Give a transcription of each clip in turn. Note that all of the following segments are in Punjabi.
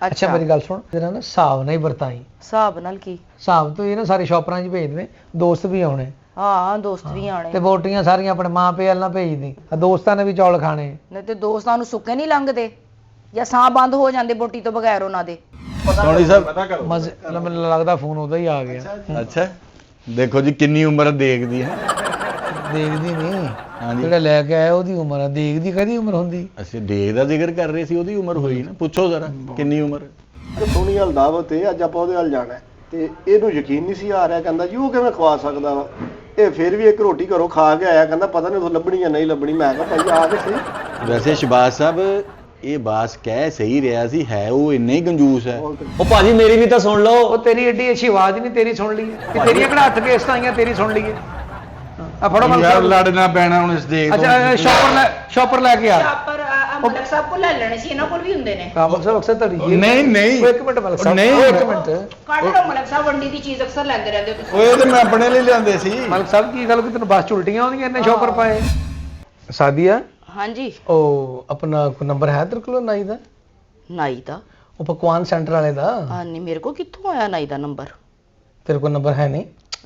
ਅੱਛਾ ਮੇਰੀ ਗੱਲ ਸੁਣ, ਤੇਰਾ ਨਾ ਹਿਸਾਬ ਨਾਲ ਹੀ ਵਰਤਾਈ। ਹਿਸਾਬ ਨਾਲ ਕੀ? ਹਿਸਾਬ ਤੋਂ ਇਹ ਨਾ ਸਾਰੇ ਸ਼ਾਪਰਾਂ 'ਚ ਭੇਜ ਦੇ, ਦੋਸਤ ਵੀ ਆਉਣੇ। ਹਾਂ ਦੋਸਤ ਵੀ ਆਣੇ ਤੇ ਬੋਟੀਆਂ ਸਾਰੀਆਂ ਆਪਣੇ ਮਾਂ ਪਿਓ ਨਾਲ ਭੇਜਦੀ, ਦੋਸਤਾਂ ਨੇ ਵੀ ਚੌਲ ਖਾਣੇ। ਨਹੀਂ ਤੇ ਦੋਸਤਾਂ ਨੂੰ ਸੁੱਕੇ ਨਹੀਂ ਲੰਘਦੇ ਜਾਂ ਸਾਹ ਬੰਦ ਹੋ ਜਾਂਦੇ ਬੋਟੀ ਤੋਂ ਬਗੈਰ ਉਹਨਾਂ ਦੇ। ਸੋਨੀ ਸਾਹਿਬ ਮੈਨੂੰ ਲੱਗਦਾ ਫੋਨ ਉਦੋਂ ਹੀ ਆ ਗਿਆ। ਅੱਛਾ ਦੇਖੋ ਜੀ ਕਿੰਨੀ ਉਮਰ ਦੇਖਦੀ ਹੈ। ਦੇਖਦੀ ਨਹੀਂ, ਹਾਂਜੀ ਜਿਹੜਾ ਲੈ ਕੇ ਆਇਆ ਉਹਦੀ ਉਮਰ ਆ, ਦੇਖਦੀ ਕਦੀ ਉਮਰ ਹੁੰਦੀ। ਅਸੀਂ ਦੇਖ ਦਾ ਜ਼ਿਕਰ ਕਰ ਰਹੇ ਸੀ, ਉਹਦੀ ਉਮਰ ਹੋਈ ਨਾ, ਪੁੱਛੋ ਜ਼ਰਾ ਕਿੰਨੀ ਉਮਰ। ਸੋਹਣੀ ਹਾਲ ਦਾਵਤ ਹੈ, ਅੱਜ ਆਪਾਂ ਉਹਦੇ ਹਾਲ ਜਾਣਾ ਤੇ ਇਹਨੂੰ ਯਕੀਨ ਨਹੀਂ ਸੀ ਆ ਰਿਹਾ, ਕਹਿੰਦਾ ਜੀ ਉਹ ਕਿਵੇਂ ਖਵਾ ਸਕਦਾ ਵਾ। ਇਹ ਫਿਰ ਵੀ ਇੱਕ ਰੋਟੀ ਘਰੋਂ ਖਾ ਕੇ ਆਇਆ, ਕਹਿੰਦਾ ਪਤਾ ਨਹੀਂ ਉਹ ਲੱਭਣੀ ਜਾਂ ਨਹੀਂ ਲੱਭਣੀ। ਮੈਂ ਕਿਹਾ ਭਾਈ ਆ ਕੇ ਸਹੀ। ਵੈਸੇ ਸ਼ਬਾਜ਼ ਸਾਹਿਬ ਇਹ ਬਾਸ ਕਹਿ ਸਹੀ ਰਿਹਾ ਸੀ, ਹੈ ਉਹ ਇੰਨਾ ਹੀ ਕੰਜੂਸ ਹੈ। ਉਹ ਭਾਜੀ ਮੇਰੀ ਵੀ ਤਾਂ ਸੁਣ ਲਓ। ਉਹ ਤੇਰੀ ਏਡੀ ਅੱਛੀ ਆਵਾਜ਼ ਨਹੀਂ, ਤੇਰੀ ਸੁਣ ਲਈ ਹੈ। ਤੇਰੀਆਂ ਕਿਹੜਾ ਹੱਥ ਕੇਸ ਆਈਆਂ, ਤੇਰੀ ਸੁਣ ਲਈਏ। ਆ ਫੜੋ ਯਾਰ ਲੜਨਾ ਪੈਣਾ ਹੁਣ ਇਸ ਦੇਖ। ਅੱਛਾ ਸ਼ਾਪਰ ਲੈ ਕੇ ਆ। ਪਰ ਮਲਕ ਸਾਹਿਬ ਕੋਲ ਲੈ ਲੈਣੇ ਸੀ, ਇਹਨਾਂ ਕੋਲ ਵੀ ਹੁੰਦੇ ਨੇ। ਮਲਕ ਸਾਹਿਬ ਅਕਸਰ ਤੜੀ ਨਹੀਂ ਇੱਕ ਮਿੰਟ ਮਲਕ ਸਾਹਿਬ, ਨਹੀਂ ਇੱਕ ਮਿੰਟ। ਕੱਢ ਲਓ ਮਲਕ ਸਾਹਿਬ, ਵੰਡੀ ਦੀ ਚੀਜ਼ ਅਕਸਰ ਲੈਂਦੇ ਰਹਿੰਦੇ ਹੋ ਤੁਸੀਂ। ਓਏ ਤੇ ਮੈਂ ਆਪਣੇ ਲਈ ਲਿਆਂਦੇ ਸੀ। ਮਲਕ ਸਾਹਿਬ ਕੀ ਗੱਲ, ਕਿ ਤੈਨੂੰ ਬਸ ਉਲਟੀਆਂ ਆਉਂਦੀਆਂ ਇੰਨੇ ਸ਼ਾਪਰ ਪਾਏ? ਸਾਦੀਆ ਹਾਂਜੀ ਉਹ ਆਪਣਾ ਕੋਈ ਨੰਬਰ ਹੈ ਤੇਰੇ ਕੋਲ ਨਾਈ ਦਾ? ਨਾਈ ਦਾ? ਉਹ ਪਕਵਾਨ ਸੈਂਟਰ ਵਾਲੇ ਦਾ। ਹਾਂ ਨਹੀਂ, ਮੇਰੇ ਕੋਲ ਕਿੱਥੋਂ ਆਇਆ ਨਾਈ ਦਾ ਨੰਬਰ? ਤੇਰੇ ਕੋਲ ਨੰਬਰ ਹੈ ਨਹੀਂ?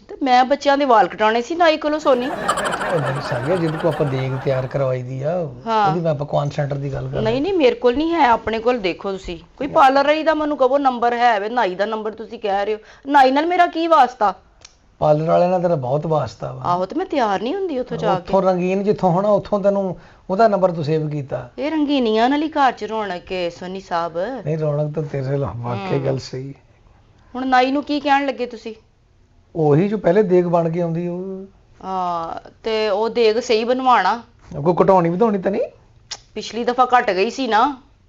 ਤੇ ਮੈਂ ਬੱਚਿਆਂ ਦੇ ਵਾਲ ਕਟਾਉਣੇ ਸੀ ਨਾਈ ਕੋਲੋਂ ਸੋਨੀ। ਉਹ ਨਹੀਂ ਸਾਦੀਆ, ਜਿਹਦੇ ਕੋ ਆਪਾਂ ਦੇਗ ਤਿਆਰ ਕਰਵਾਈ ਦੀ ਆ, ਉਹਦੀ ਮੈਂ ਪਕਵਾਨ ਸੈਂਟਰ ਦੀ ਗੱਲ ਕਰ ਨਹੀਂ ਮੇਰੇ ਕੋਲ ਨਹੀਂ ਹੈ, ਆਪਣੇ ਕੋਲ ਦੇਖੋ ਤੁਸੀਂ। ਕੋਈ ਪਾਰਲਰ ਵਾਲੀ ਦਾ ਮੈਨੂੰ ਕਹੋ ਨੰਬਰ ਹੈ ਵੇ। ਨਾਈ ਦਾ ਨੰਬਰ ਤੁਸੀਂ ਕਹਿ ਰਹੇ ਹੋ, ਨਾਈ ਨਾਲ ਮੇਰਾ ਕੀ ਵਾਸਤਾ? ਪਾਰਲਰ ਵਾਲਿਆਂ ਨਾਲ ਤੇਰਾ ਬਹੁਤ ਵਾਸਤਾ ਵਾ। ਆਹੋ ਤੇ ਮੈਂ ਤਿਆਰ ਨਹੀਂ ਹੁੰਦੀ ਉੱਥੋਂ ਜਾ ਕੇ। ਉੱਥੋਂ ਰੰਗੀਨ ਜਿੱਥੋਂ ਹੋਣਾ ਉੱਥੋਂ ਤੈਨੂੰ ਉਹਦਾ ਨੰਬਰ ਤੂੰ ਸੇਵ ਕੀਤਾ। ਇਹ ਰੰਗੀਨੀਆਂ ਨਾਲ ਹੀ ਘਰ ਚ ਰੌਣਕ ਹੈ ਸੋਨੀ ਸਾਹਿਬ। ਨਹੀਂ ਰੌਣਕ ਤਾਂ ਤੇਰੇ ਨਾਲ ਵਾਕਈ ਗੱਲ ਸਹੀ। ਹੁਣ ਨਾਈ ਨੂੰ ਕੀ ਕਹਿਣ ਲੱਗੇ ਤੁਸੀਂ? ਉਹੀ ਜੋ ਪਹਿਲੇ ਦੇਗ ਬਣ ਕੇ ਆਉਂਦੀ ਉਹ। ਹਾਂ ਤੇ ਉਹ ਦੇਗ ਸਹੀ ਬਣਵਾਣਾ। ਕੋਈ ਘਟਾਉਣੀ ਵਧਾਉਣੀ ਤਾਂ ਨਹੀਂ? ਪਿਛਲੀ ਦਫਾ ਘਟ ਗਈ ਸੀ ਨਾ।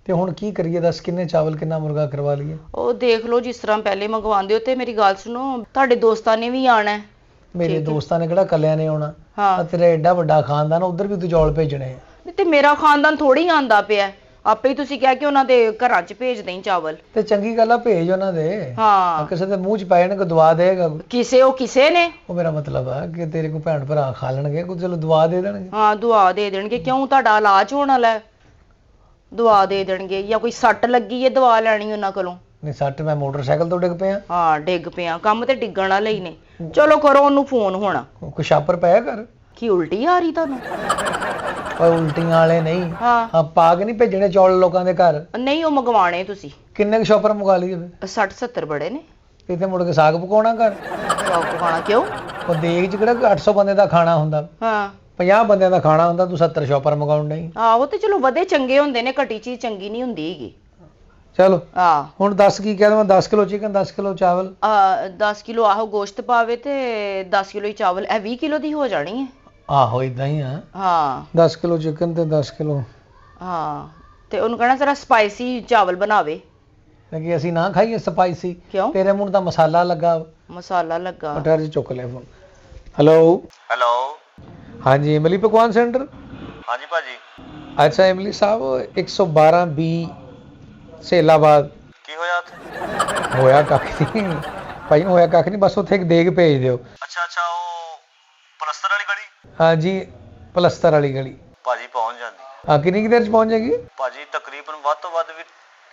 ਤੇ ਹੁਣ ਕੀ ਕਰੀਏ ਦੱਸ, ਕਿੰਨੇ ਚਾਵਲ ਕਿੰਨਾ ਮੁਰਗਾ ਕਰਵਾ ਲਈਏ? ਉਹ ਦੇਖ ਲਓ ਜਿਸ ਤਰ੍ਹਾਂ ਪਹਿਲੇ ਮੰਗਵਾਉਂਦੇ ਹੋ। ਤੇ ਮੇਰੀ ਗੱਲ ਸੁਣੋ, ਤੁਹਾਡੇ ਦੋਸਤਾਂ ਨੇ ਵੀ ਆਣਾ ਹੈ। ਮੇਰੇ ਦੋਸਤਾਂ ਨੇ ਕਿਹੜਾ ਕੱਲਿਆਂ ਨੇ ਆਉਣਾ? ਹਾਂ ਤੇਰਾ ਐਡਾ ਵੱਡਾ ਖਾਨਦਾਨ, ਉਧਰ ਵੀ ਤੂੰ ਚੌਲ ਭੇਜਣੇ ਆ। ਤੇ ਮੇਰਾ ਖਾਨਦਾਨ ਥੋੜੀ ਆਂਦਾ ਪਿਆ, ਆਪੇ ਹੀ ਤੁਸੀਂ ਕਹਿ ਕੇ ਉਹਨਾਂ ਦੇ ਘਰਾਂ 'ਚ ਭੇਜ ਦੇਈ ਚਾਵਲ। ਤੇ ਚੰਗੀ ਗੱਲ ਆ, ਭੇਜ ਉਹਨਾਂ ਦੇ। ਹਾਂ ਕਿਸੇ ਦੇ ਮੂੰਹ 'ਚ ਪੈ ਜਾਣ, ਕੋਈ ਦਵਾ ਦੇਗਾ। ਕਿਸੇ ਨੇ। ਉਹ ਮੇਰਾ ਮਤਲਬ ਆ ਕਿ ਤੇਰੇ ਕੋ ਭੈਣ ਭਰਾ ਖਾ ਲੈਣਗੇ, ਕੋਈ ਚਲੋ ਦਵਾ ਦੇ ਦੇਣਗੇ। ਹਾਂ ਦੁਆ ਦੇ ਦੇਣਗੇ। ਕਿਉਂ, ਤੁਹਾਡਾ ਇਲਾਜ ਹੋਣ ਵਾਲਾ ਹੈ, ਦੁਆ ਦੇ ਦੇਣਗੇ। ਜਾਂ ਕੋਈ ਸੱਟ ਲੱਗੀ ਹੈ, ਦਵਾ ਲੈਣੀ ਉਹਨਾਂ ਕੋਲੋਂ। ਨਹੀਂ ਸੱਟ, ਮੈਂ ਮੋਟਰਸਾਈਕਲ ਤੋਂ ਡਿੱਗ ਪਿਆ। ਹਾਂ ਡਿੱਗ ਪਿਆ, ਕੰਮ ਤੇ ਡਿੱਗਣ ਵਾਲੇ ਹੀ ਨੇ। ਚਲੋ ਕਰੋ ਉਹਨੂੰ ਫੋਨ ਹੁਣ। ਕੋਈ ਛਾਪਰ ਪਿਆ ਕਰ। ਕੀ ਉਲਟੀ ਆ ਰਹੀ ਤੁਹਾਨੂੰ? ਓਏ ਉਲਟੀਆਂ ਵਾਲੇ ਨਹੀਂ, ਹਾਂ ਆ ਪਾ ਕੇ ਨਹੀਂ ਭੇਜਣੇ ਚੌਲ ਲੋਕਾਂ ਦੇ ਘਰ। ਨਹੀਂ ਉਹ ਮੰਗਵਾਣੇ ਤੁਸੀਂ। ਕਿੰਨੇ ਕੁ ਸ਼ਾਪਰ ਮੰਗਾ ਲਈਏ ਫਿਰ? 60-70 ਬੜੇ ਨੇ। ਇੱਥੇ ਮੁੜ ਕੇ ਸਾਗ ਪਕਾਉਣਾ ਘਰ? ਸਾਗ ਪਕਾਉਣਾ ਕਿਉਂ? ਉਹ ਦੇਗ 'ਚ ਕਿਹੜਾ 800 ਬੰਦੇ ਦਾ ਖਾਣਾ ਹੁੰਦਾ? ਹਾਂ 50 ਬੰਦਿਆਂ ਦਾ ਖਾਣਾ ਹੁੰਦਾ, ਤੂੰ 70 ਸ਼ਾਪਰ ਮੰਗਾਉਣ ਨਹੀਂ। ਆਹੋ ਤੇ ਚਲੋ ਵਧੇ ਚੰਗੇ ਹੁੰਦੇ ਨੇ, ਘਟੀ ਚੀਜ਼ ਚੰਗੀ ਨਹੀਂ ਹੁੰਦੀ ਹੈਗੀ। ਚਲੋ ਆਹ ਹੁਣ 10 ਕੀ ਕਹਿ ਦਵਾਂ? 10 ਕਿਲੋ ਚਿਕਨ, 10 ਕਿਲੋ ਚਾਵਲ। 10 ਕਿਲੋ ਆਹੋ ਗੋਸ਼ਤ ਪਾਵੇ ਤੇ 10 ਕਿਲੋ ਹੀ ਚਾਵਲ। ਇਹ 20 ਕਿਲੋ ਦੀ ਹੋ ਜਾਣੀ ਹੈ। ਆਹੋ ਇਦਾਂ ਹੀ ਆ। ਹਾਂ 10 ਕਿਲੋ ਚਿਕਨ ਤੇ 10 ਕਿਲੋ। ਹਾਂ ਤੇ ਉਹਨੂੰ ਕਹਿਣਾ ਜ਼ਰਾ ਸਪਾਈਸੀ ਚਾਵਲ ਬਣਾਵੇ। ਕਿ ਅਸੀਂ ਨਾ ਖਾਈਏ ਸਪਾਈਸੀ? ਕਿਉਂ? ਤੇਰੇ ਮੂੰਹ ਤਾਂ ਮਸਾਲਾ ਲੱਗਾ। ਮਸਾਲਾ ਲੱਗਾ। ਅਟਰ ਚ ਚੁੱਕ ਲੈ ਫੋਨ। ਹੈਲੋ ਹਾਂਜੀ, ਇਮਲੀ ਪਕਵਾਨ ਸੈਂਟਰ। ਹਾਂਜੀ ਭਾਜੀ। ਅੱਛਾ ਇਮਲੀ ਸਾਹਿਬ, 112 B ਸੇਲਾਬਾਦ। ਕੀ ਹੋਇਆ ਉੱਥੇ? ਹੋਇਆ ਕੱਖ ਨਹੀਂ ਭਾਈ, ਹੋਇਆ ਕੱਖ ਨਹੀਂ, ਬਸ ਉੱਥੇ ਇੱਕ ਦੇਗ ਭੇਜ ਦਿਓ। ਅੱਛਾ ਉਹ ਪਲਸਤਰ ਵਾਲੀ ਗਲੀ। ਹਾਂਜੀ ਪਲਸਤਰ ਵਾਲੀ ਗਲੀ। ਭਾਜੀ ਪਹੁੰਚ ਜਾਂਦੀ। ਕਿੰਨੀ ਕੁ ਦੇਰ ਚ ਪਹੁੰਚ ਜਾਏਗੀ? ਭਾਜੀ ਤਕਰੀਬਨ ਵੱਧ ਤੋਂ ਵੱਧ ਵੀ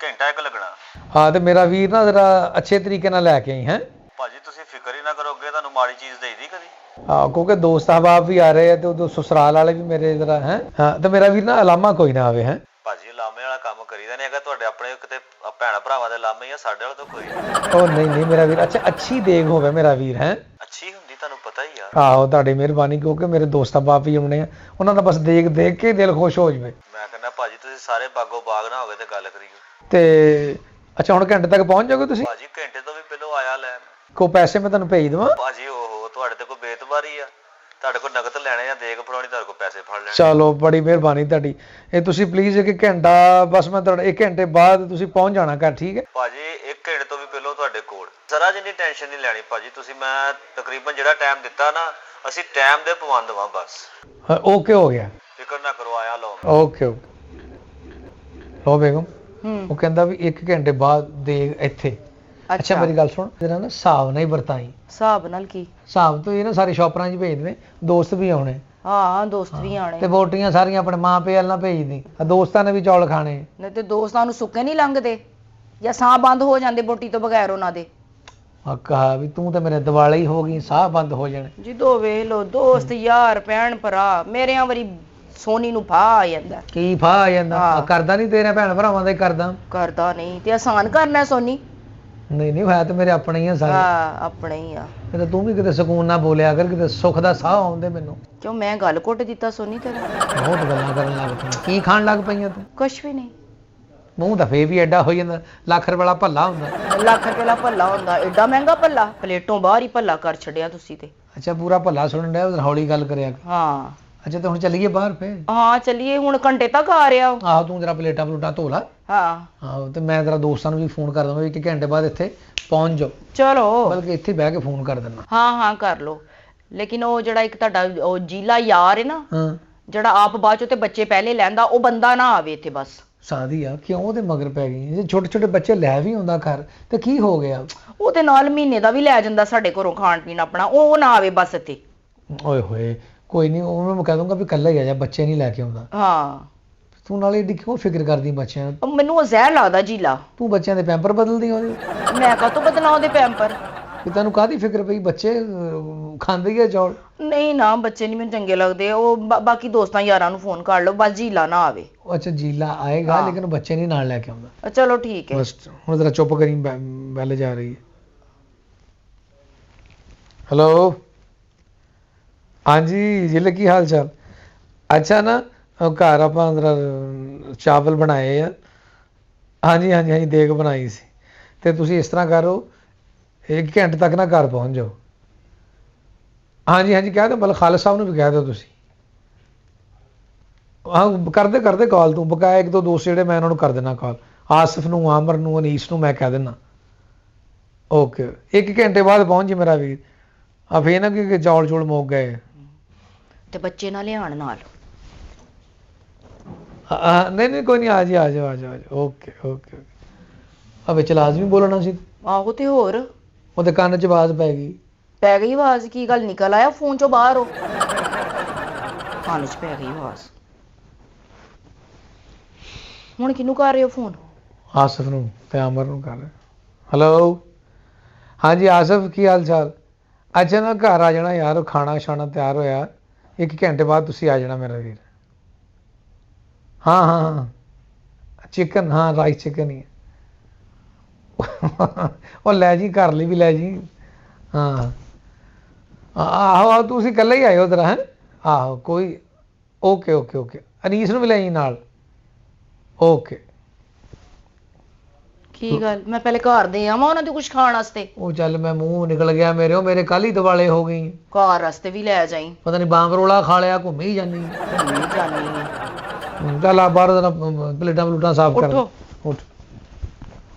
ਘੰਟਾ ਇੱਕ ਲੱਗਣਾ। ਹਾਂ ਤੇ ਮੇਰਾ ਵੀਰ ਨਾ ਜ਼ਰਾ ਅੱਛੇ ਤਰੀਕੇ ਨਾਲ ਲੈ ਕੇ ਆਈ ਹੈ। ਭਾਜੀ ਤੁਸੀਂ ਫਿਕਰ ਹੀ ਨਾ ਕਰੋ, ਅੱਗੇ ਤੁਹਾਨੂੰ ਮਾੜੀ ਚੀਜ਼ ਦੇਈਦੀ ਕਦੀ। ਹਾਂ ਕਿਉਂਕਿ ਦੋਸਤ ਅਹਬਾਬ ਵੀ ਆ ਰਹੇ ਆ ਤੇ ਉਦੋਂ ਸਸੁਰਾਲ ਵਾਲੇ ਵੀ ਮੇਰੇ ਜ਼ਰਾ ਹੈ। ਹਾਂ ਤੇ ਮੇਰਾ ਵੀਰ ਨਾ ਅਲਾਮਾ ਕੋਈ ਨਾ ਆਵੇ ਹੈ। ਭਾਜੀ ਲਾਮੇ ਵਾਲਾ ਕੰਮ ਕਰੀਦਾ ਨਹੀਂ ਹੈਗਾ, ਤੁਹਾਡੇ ਆਪਣੇ ਕਿਤੇ ਭੈਣ ਭਰਾਵਾਂ ਦੇ ਲਾਮੇ ਆ, ਸਾਡੇ ਵਾਲਾ ਤਾਂ ਕੋਈ ਨਹੀਂ। ਉਹ ਨਹੀਂ ਮੇਰਾ ਵੀਰ, ਅੱਛਾ ਅੱਛੀ ਦੇਗ ਹੋਵੇ ਮੇਰਾ ਵੀਰ ਹੈ। ਅੱਛੀ ਹੁੰਦੀ ਤੁਹਾਨੂੰ ਪਤਾ ਹੀ ਆ। ਆਹੋ ਤੁਹਾਡੀ ਮਿਹਰਬਾਨੀ, ਕਿਉਂਕਿ ਮੇਰੇ ਦੋਸਤ ਅਹਬਾਬ ਵੀ ਆਉਣੇ ਆ, ਉਹਨਾਂ ਦਾ ਬਸ ਦੇਖ ਕੇ ਦਿਲ ਖੁਸ਼ ਹੋ ਜਾਵੇ। ਮੈਂ ਕਹਿੰਦਾ ਭਾਜੀ ਤੁਸੀਂ ਸਾਰੇ ਬਾਗੋ ਬਾਗ ਨਾ ਹੋਵੇ ਤੇ ਗੱਲ ਕਰੀਓ। ਤੇ ਅੱਛਾ ਹੁਣ ਘੰਟੇ ਤੱਕ ਪਹੁੰਚ ਜਾਓਗੇ ਤੁਸੀਂ? ਭਾਜੀ ਘੰਟੇ ਤੋਂ ਵੀ ਪਹਿਲਾਂ ਆਇਆ ਲੈਣ। ਕੋਈ ਪੈਸੇ ਮੈਂ ਤੁਹਾਨੂੰ ਭੇਜ ਦੇਵਾਂ? ਭਾਜੀ ਓਹੋ ਤੁਹਾਡੇ ਤੇ ਕੋਈ ਬੇਤਬਾਰੀ ਆ, ਤੁਹਾਡੇ ਕੋਲ ਨਗਦ ਲੈਣੇ ਆ, ਦੇਗ ਫੜਾਉਣੀ, ਤੁਹਾਡੇ ਕੋਲ ਪੈਸੇ ਫੜ ਲੈਣੇ। ਚਲੋ ਬੜੀ ਮਿਹਰਬਾਨੀ ਤੁਹਾਡੀ। ਇਹ ਤੁਸੀਂ ਪਲੀਜ਼ ਇੱਕ ਘੰਟਾ, ਬਸ ਮੈਂ ਤੁਹਾਡਾ 1 ਘੰਟੇ ਬਾਅਦ ਤੁਸੀਂ ਪਹੁੰਚ ਜਾਣਾ ਘਰ, ਠੀਕ ਹੈ? ਭਾਜੀ 1 ਘੰਟੇ ਤੋਂ ਵੀ ਪਹਿਲਾਂ ਤੁਹਾਡੇ ਕੋਲ। ਜ਼ਰਾ ਜਿੰਨੀ ਟੈਨਸ਼ਨ ਨਹੀਂ ਲੈਣੀ ਭਾਜੀ ਤੁਸੀਂ। ਮੈਂ ਤਕਰੀਬਨ ਜਿਹੜਾ ਟਾਈਮ ਦਿੱਤਾ ਨਾ, ਅਸੀਂ ਟਾਈਮ ਦੇ ਪਾਬੰਦ ਵਾਂ ਬਸ। ਓਕੇ ਹੋ ਗਿਆ, ਫਿਕਰ ਨਾ ਕਰੋ, ਆਇਆ ਲਓ। ਓਕੇ ਲੋ ਬੇਗਮ। ਉਹ ਕਹਿੰਦਾ ਵੀ 1 ਘੰਟੇ ਬਾਅਦ ਦੇਗ ਇੱਥੇ। ਅੱਛਾ ਮੇਰੀ ਗੱਲ ਸੁਣ, ਜਰਾ ਨਾ ਹਿਸਾਬ ਨਾਲ ਹੀ ਵਰਤਾਈ। ਹਿਸਾਬ ਨਾਲ ਕੀ? ਹਿਸਾਬ ਤੋਂ ਇਹ ਨਾ ਸਾਰੇ ਸ਼ਾਪਰਾਂ 'ਚ ਭੇਜ ਦੇ, ਦੋਸਤ ਵੀ ਆਉਣੇ। ਹਾਂ ਦੋਸਤ ਵੀ ਆਣੇ। ਤੇ ਬੋਟੀਆਂ ਸਾਰੀਆਂ ਆਪਣੇ ਮਾਂ ਪਿਓ ਨਾਲ ਭੇਜਦੀ, ਦੋਸਤਾਂ ਨੇ ਵੀ ਚੌਲ ਖਾਣੇ। ਨਹੀਂ ਤੇ ਦੋਸਤਾਂ ਨੂੰ ਸੁੱਕੇ ਨਹੀਂ ਲੰਘਦੇ ਜਾਂ ਸਾਹ ਬੰਦ ਹੋ ਜਾਂਦੇ ਬੋਟੀ ਤੋਂ ਬਗੈਰ ਉਹਨਾਂ ਦੇ। ਆ ਕਹਾ ਵੀ ਤੂੰ ਤਾਂ ਮੇਰੇ ਦਿਵਾਲੇ ਹੀ ਹੋ ਗਈ, ਸਾਹ ਬੰਦ ਹੋ ਜਾਣੇ। ਜਦੋਂ ਵੇਖ ਲੋ ਦੋਸਤ ਯਾਰ ਭੈਣ ਭਰਾ, ਮੇਰਿਆਂ ਵਾਰੀ ਸੋਨੀ ਨੂੰ ਫਾ ਆ ਜਾਂਦਾ। ਕੀ ਫਾ ਆ ਜਾਂਦਾ? ਹਾਂ। ਕਰਦਾ ਨਹੀਂ ਤੇਰੇ ਭੈਣ ਭਰਾਵਾਂ ਦਾ ਹੀ ਕਰਦਾ। ਕਰਦਾ ਨਹੀਂ ਤੇ ਆਸਾਨ ਕਰਨਾ ਸੋਨੀ। ਨਹੀਂ ਨਹੀਂ ਹੋਇਆ ਤੇ ਮੇਰੇ ਆਪਣੇ ਹੀ ਆ ਸਾਰੇ। ਹਾਂ ਆਪਣੇ ਹੀ ਆ। ਤੇ ਤੂੰ ਵੀ ਕਿਤੇ ਸਕੂਨ ਨਾਲ ਬੋਲਿਆ ਕਰ, ਕਿਤੇ ਸੁੱਖ ਦਾ ਸਾਹ ਆਉਂਦੇ ਮੈਨੂੰ। ਕਿਉਂ ਮੈਂ ਗੱਲ ਘੁੱਟ ਦਿੱਤਾ ਸੋਨੀ ਤੇਰਾ? ਬਹੁਤ ਗੱਲਾਂ ਕਰਨ ਲੱਗ ਪਈਆਂ। ਕੀ ਖਾਣ ਲੱਗ ਪਈਆਂ ਤੂੰ? ਕੁਛ ਵੀ ਨਹੀਂ। ਮੂੰਹ ਤਾਂ ਫੇਰ ਵੀ ਐਡਾ ਹੋ ਜਾਂਦਾ, ਲੱਖ ਰੁਪਏ ਵਾਲਾ ਭੱਲਾ ਹੁੰਦਾ। ਲੱਖ ਰੁਪਏ ਦਾ ਭੱਲਾ ਹੁੰਦਾ, ਐਡਾ ਮਹਿੰਗਾ ਭੱਲਾ? ਪਲੇਟੋਂ ਬਾਹਰ ਹੀ ਭੱਲਾ ਕਰ ਛੱਡਿਆ ਤੁਸੀਂ ਤੇ। ਅੱਛਾ ਪੂਰਾ ਭੱਲਾ ਸੁਣਨ ਡਿਆ, ਹੌਲੀ ਗੱਲ ਕਰਿਆ ਕਰ। ਹਾਂ ਅੱਛਾ ਤੇ ਹੁਣ ਚੱਲੀਏ ਬਾਹਰ ਫੇਰ? ਹਾਂ ਚੱਲੀਏ, ਹੁਣ ਘੰਟੇ ਤੱਕ ਆ ਰਿਹਾ ਉਹ। ਆਹੋ ਤੂੰ ਜਰਾ ਪਲੇਟਾਂ ਪਲੂਟਾਂ ਧੋ ਲਾ। ਹਾਂ ਆਹੋ ਤੇ ਮੈਂ ਤੇਰਾ ਦੋਸਤਾਂ ਨੂੰ ਵੀ ਫੋਨ ਕਰ ਦਵਾਂ, 1 ਘੰਟੇ ਬਾਅਦ ਇੱਥੇ ਪਹੁੰਚ ਜਾਓ। ਚਲੋ ਬਲਕਿ ਇੱਥੇ ਬਹਿ ਕੇ ਫੋਨ ਕਰ ਦਿੰਦਾ। ਹਾਂ ਕਰ ਲੋ। ਲੇਕਿਨ ਉਹ ਜਿਹੜਾ ਇੱਕ ਤੁਹਾਡਾ ਉਹ ਜੀਲਾ ਯਾਰ ਹੈ ਨਾ, ਹਾਂ ਜਿਹੜਾ ਆਪ ਬਾਅਦ ਚੋਂ ਤੇ ਬੱਚੇ ਪਹਿਲੇ ਲੈਂਦਾ, ਉਹ ਬੰਦਾ ਨਾ ਆਵੇ ਇੱਥੇ ਬਸ। ਸਾਦੀ ਆ ਕਿਉਂ ਉਹਦੇ ਮਗਰ ਪੈ ਗਈ? ਜੇ ਛੋਟੇ ਛੋਟੇ ਬੱਚੇ ਲੈ ਵੀ ਆਉਂਦਾ ਘਰ ਤੇ ਕੀ ਹੋ ਗਿਆ? ਉਹ ਤੇ ਨਾਲ ਮਹੀਨੇ ਦਾ ਵੀ ਲੈ ਜਾਂਦਾ ਸਾਡੇ ਘਰੋਂ ਖਾਣ ਪੀਣ ਆਪਣਾ, ਉਹ ਨਾ ਆਵੇ ਬਸ ਇੱਥੇ। ਓਏ ਹੋਏ ਕੋਈ ਨਹੀਂ, ਉਹ ਮੈਂ ਕਹਿ ਦੂੰਗਾ ਵੀ ਇਕੱਲਾ ਹੀ ਆ ਜਾ, ਬੱਚੇ ਨਹੀਂ ਲੈ ਕੇ ਆਉਂਦਾ। ਹਾਂ ਤੂੰ ਨਾਲੇ ਏਡੀ ਕਿਉਂ ਫਿਕਰ ਕਰਦੀ ਬੱਚਿਆਂ ਦੀ? ਉਹ ਮੈਨੂੰ ਉਹ ਜ਼ਹਿਰ ਲੱਗਦਾ ਜੀਲਾ। ਤੂੰ ਬੱਚਿਆਂ ਦੇ ਪੈਂਪਰ ਬਦਲਦੀ ਉਹਦੇ? ਮੈਂ ਕਾਹਤੋਂ ਬਦਲਾਂ ਉਹਦੇ ਪੈਂਪਰ? ਵੀ ਤੈਨੂੰ ਕਾਹਦੀ ਫਿਕਰ ਪਈ? ਬੱਚੇ ਖਾਂਦੇ ਹੀ ਆ ਚੌਲ। ਨਹੀਂ ਨਾ ਬੱਚੇ ਨਹੀਂ ਮੈਨੂੰ ਚੰਗੇ ਲੱਗਦੇ। ਉਹ ਬਾਕੀ ਦੋਸਤਾਂ ਯਾਰਾਂ ਨੂੰ ਫੋਨ ਕਰ ਲਓ, ਬਸ ਜੀਲਾ ਨਾ ਆਵੇ। ਉਹ ਅੱਛਾ ਜੀਲਾ ਆਏਗਾ ਹਾਂ। ਲੇਕਿਨ ਬੱਚੇ ਨਹੀਂ ਨਾਲ ਲੈ ਕੇ ਆਉਂਦਾ। ਚਲੋ ਠੀਕ ਹੈ। ਬਸ ਹੁਣ ਜ਼ਰਾ ਚੁੱਪ ਕਰੀ, ਬੈਲ ਜਾ ਰਹੀ ਹੈ। ਹੈਲੋ ਹਾਂਜੀ ਜਿਲੇ ਕੀ ਹਾਲ ਚਾਲ? ਅੱਛਾ ਨਾ ਉਹ ਘਰ ਆਪਾਂ ਅੰਦਰ ਚਾਵਲ ਬਣਾਏ ਆ। ਹਾਂਜੀ ਹਾਂਜੀ ਹਾਂਜੀ ਦੇਗ ਬਣਾਈ ਸੀ। ਤੇ ਤੁਸੀਂ ਇਸ ਤਰ੍ਹਾਂ ਕਰੋ, 1 ਘੰਟੇ ਤੱਕ ਨਾ ਘਰ ਪਹੁੰਚ ਜਾਓ। ਹਾਂਜੀ ਹਾਂਜੀ ਕਹਿ ਦਿਓ, ਬਲ ਖਾਲਸਾ ਸਾਹਿਬ ਨੂੰ ਵੀ ਕਹਿ ਦਿਓ ਤੁਸੀਂ। ਹਾਂ ਕਰਦੇ ਕਰਦੇ ਕਾਲ ਤੂੰ ਬਕਾਇਆ 1 2 ਦੋਸਤ ਜਿਹੜੇ ਮੈਂ ਉਹਨਾਂ ਨੂੰ ਕਰ ਦੇਣਾ ਕਾਲ, ਆਸਿਫ ਨੂੰ, ਆਮਰ ਨੂੰ, ਅਨੀਸ ਨੂੰ ਮੈਂ ਕਹਿ ਦਿੰਦਾ। ਓਕੇ 1 ਘੰਟੇ ਬਾਅਦ ਪਹੁੰਚ ਜੀ ਮੇਰਾ ਵੀਰ। ਆ ਫੇਰ ਨਾ ਕਿ ਚੌਲ ਚੌਲ ਮੁੱਕ ਗਏ। ਤੇ ਬੱਚੇ ਨਾਲ ਲਿਆਣ ਨਾਲ। ਨਹੀਂ ਨਹੀਂ ਕੋਈ ਨਹੀਂ, ਆ ਜੀ ਆ ਜਾਓ ਆ ਜਾਓ ਆ ਜਾਓ। ਓਕੇ ਓਕੇ ਆ ਵਿੱਚ ਲਾਜ਼ਮੀ ਬੋਲਣਾ ਸੀ। ਆਹੋ ਤੇ ਹੋਰ ਉਹਦੇ ਕੰਨ 'ਚ ਆਵਾਜ਼ ਪੈ ਗਈ। ਪੈ ਗਈ ਆਵਾਜ਼? ਕੀ ਗੱਲ ਨਿਕਲ ਆਇਆ ਫੋਨ ਚੋਂ ਬਾਹਰ? ਉਹ ਕੰਨ 'ਚ ਪੈ ਗਈ ਆਵਾਜ਼। ਹੁਣ ਕਿਹਨੂੰ ਕਰ ਰਹੇ ਹੋ ਫੋਨ? ਆਸਿਫ ਨੂੰ ਤੇ ਆਮਰ ਨੂੰ ਕਰ ਰਹੇ। ਹੈਲੋ ਹਾਂਜੀ ਆਸਿਫ ਕੀ ਹਾਲ ਚਾਲ? ਅੱਛਾ ਨਾ ਘਰ ਆ ਜਾਣਾ ਯਾਰ, ਖਾਣਾ ਛਾਣਾ ਤਿਆਰ ਹੋਇਆ, 1 ਘੰਟੇ ਬਾਅਦ ਤੁਸੀਂ ਆ ਜਾਣਾ ਮੇਰਾ ਵੀਰ। ਹਾਂ ਹਾਂ ਹਾਂ ਚਿਕਨ, ਹਾਂ ਰਾਈਸ ਚਿਕਨ ਹੀ ਹੈ। ਉਹ ਲੈ ਜੀ ਘਰ ਲਈ ਵੀ ਲੈ ਜੀ। ਹਾਂ ਆਹੋ ਤੁਸੀਂ ਇਕੱਲੇ ਹੀ ਆਏ ਹੋ ਜਰਾ? ਹੈ ਆਹੋ ਕੋਈ ਓਕੇ ਓਕੇ ਓਕੇ ਅਨੀਸ ਨੂੰ ਵੀ ਲੈ ਜੀ ਨਾਲ। ਓਕੇ ਕੀ ਗੱਲ? ਮੈਂ ਪਹਿਲੇ ਘਰ ਦੇ ਆਵਾਂ ਉਹਨਾਂ ਦੇ ਕੁਝ ਖਾਣ ਵਾਸਤੇ? ਉਹ ਚੱਲ ਮੈਂ ਮੂੰਹ ਨਿਕਲ ਗਿਆ ਮੇਰੇ, ਉਹ ਮੇਰੇ ਕੱਲ ਹੀ ਦਿਵਾਲੇ ਹੋ ਗਈ। ਘਰ ਵਾਸਤੇ ਵੀ ਲੈ ਜਾਈ। ਪਤਾ ਨਹੀਂ ਬਾਂਬਰੋਲਾ ਖਾ ਲਿਆ, ਘੁੰਮੀ ਜਾਂਦੀ। ਨਹੀਂ ਜਾਣੀ ਹੈ। ਚੱਲ ਆ ਬਾਹਰ ਜਰਾ ਪਲੇਟਾਂ ਪਲੂਟਾਂ ਸਾਫ਼ ਕਰ। ਉੱਠੋ। ਉੱਠ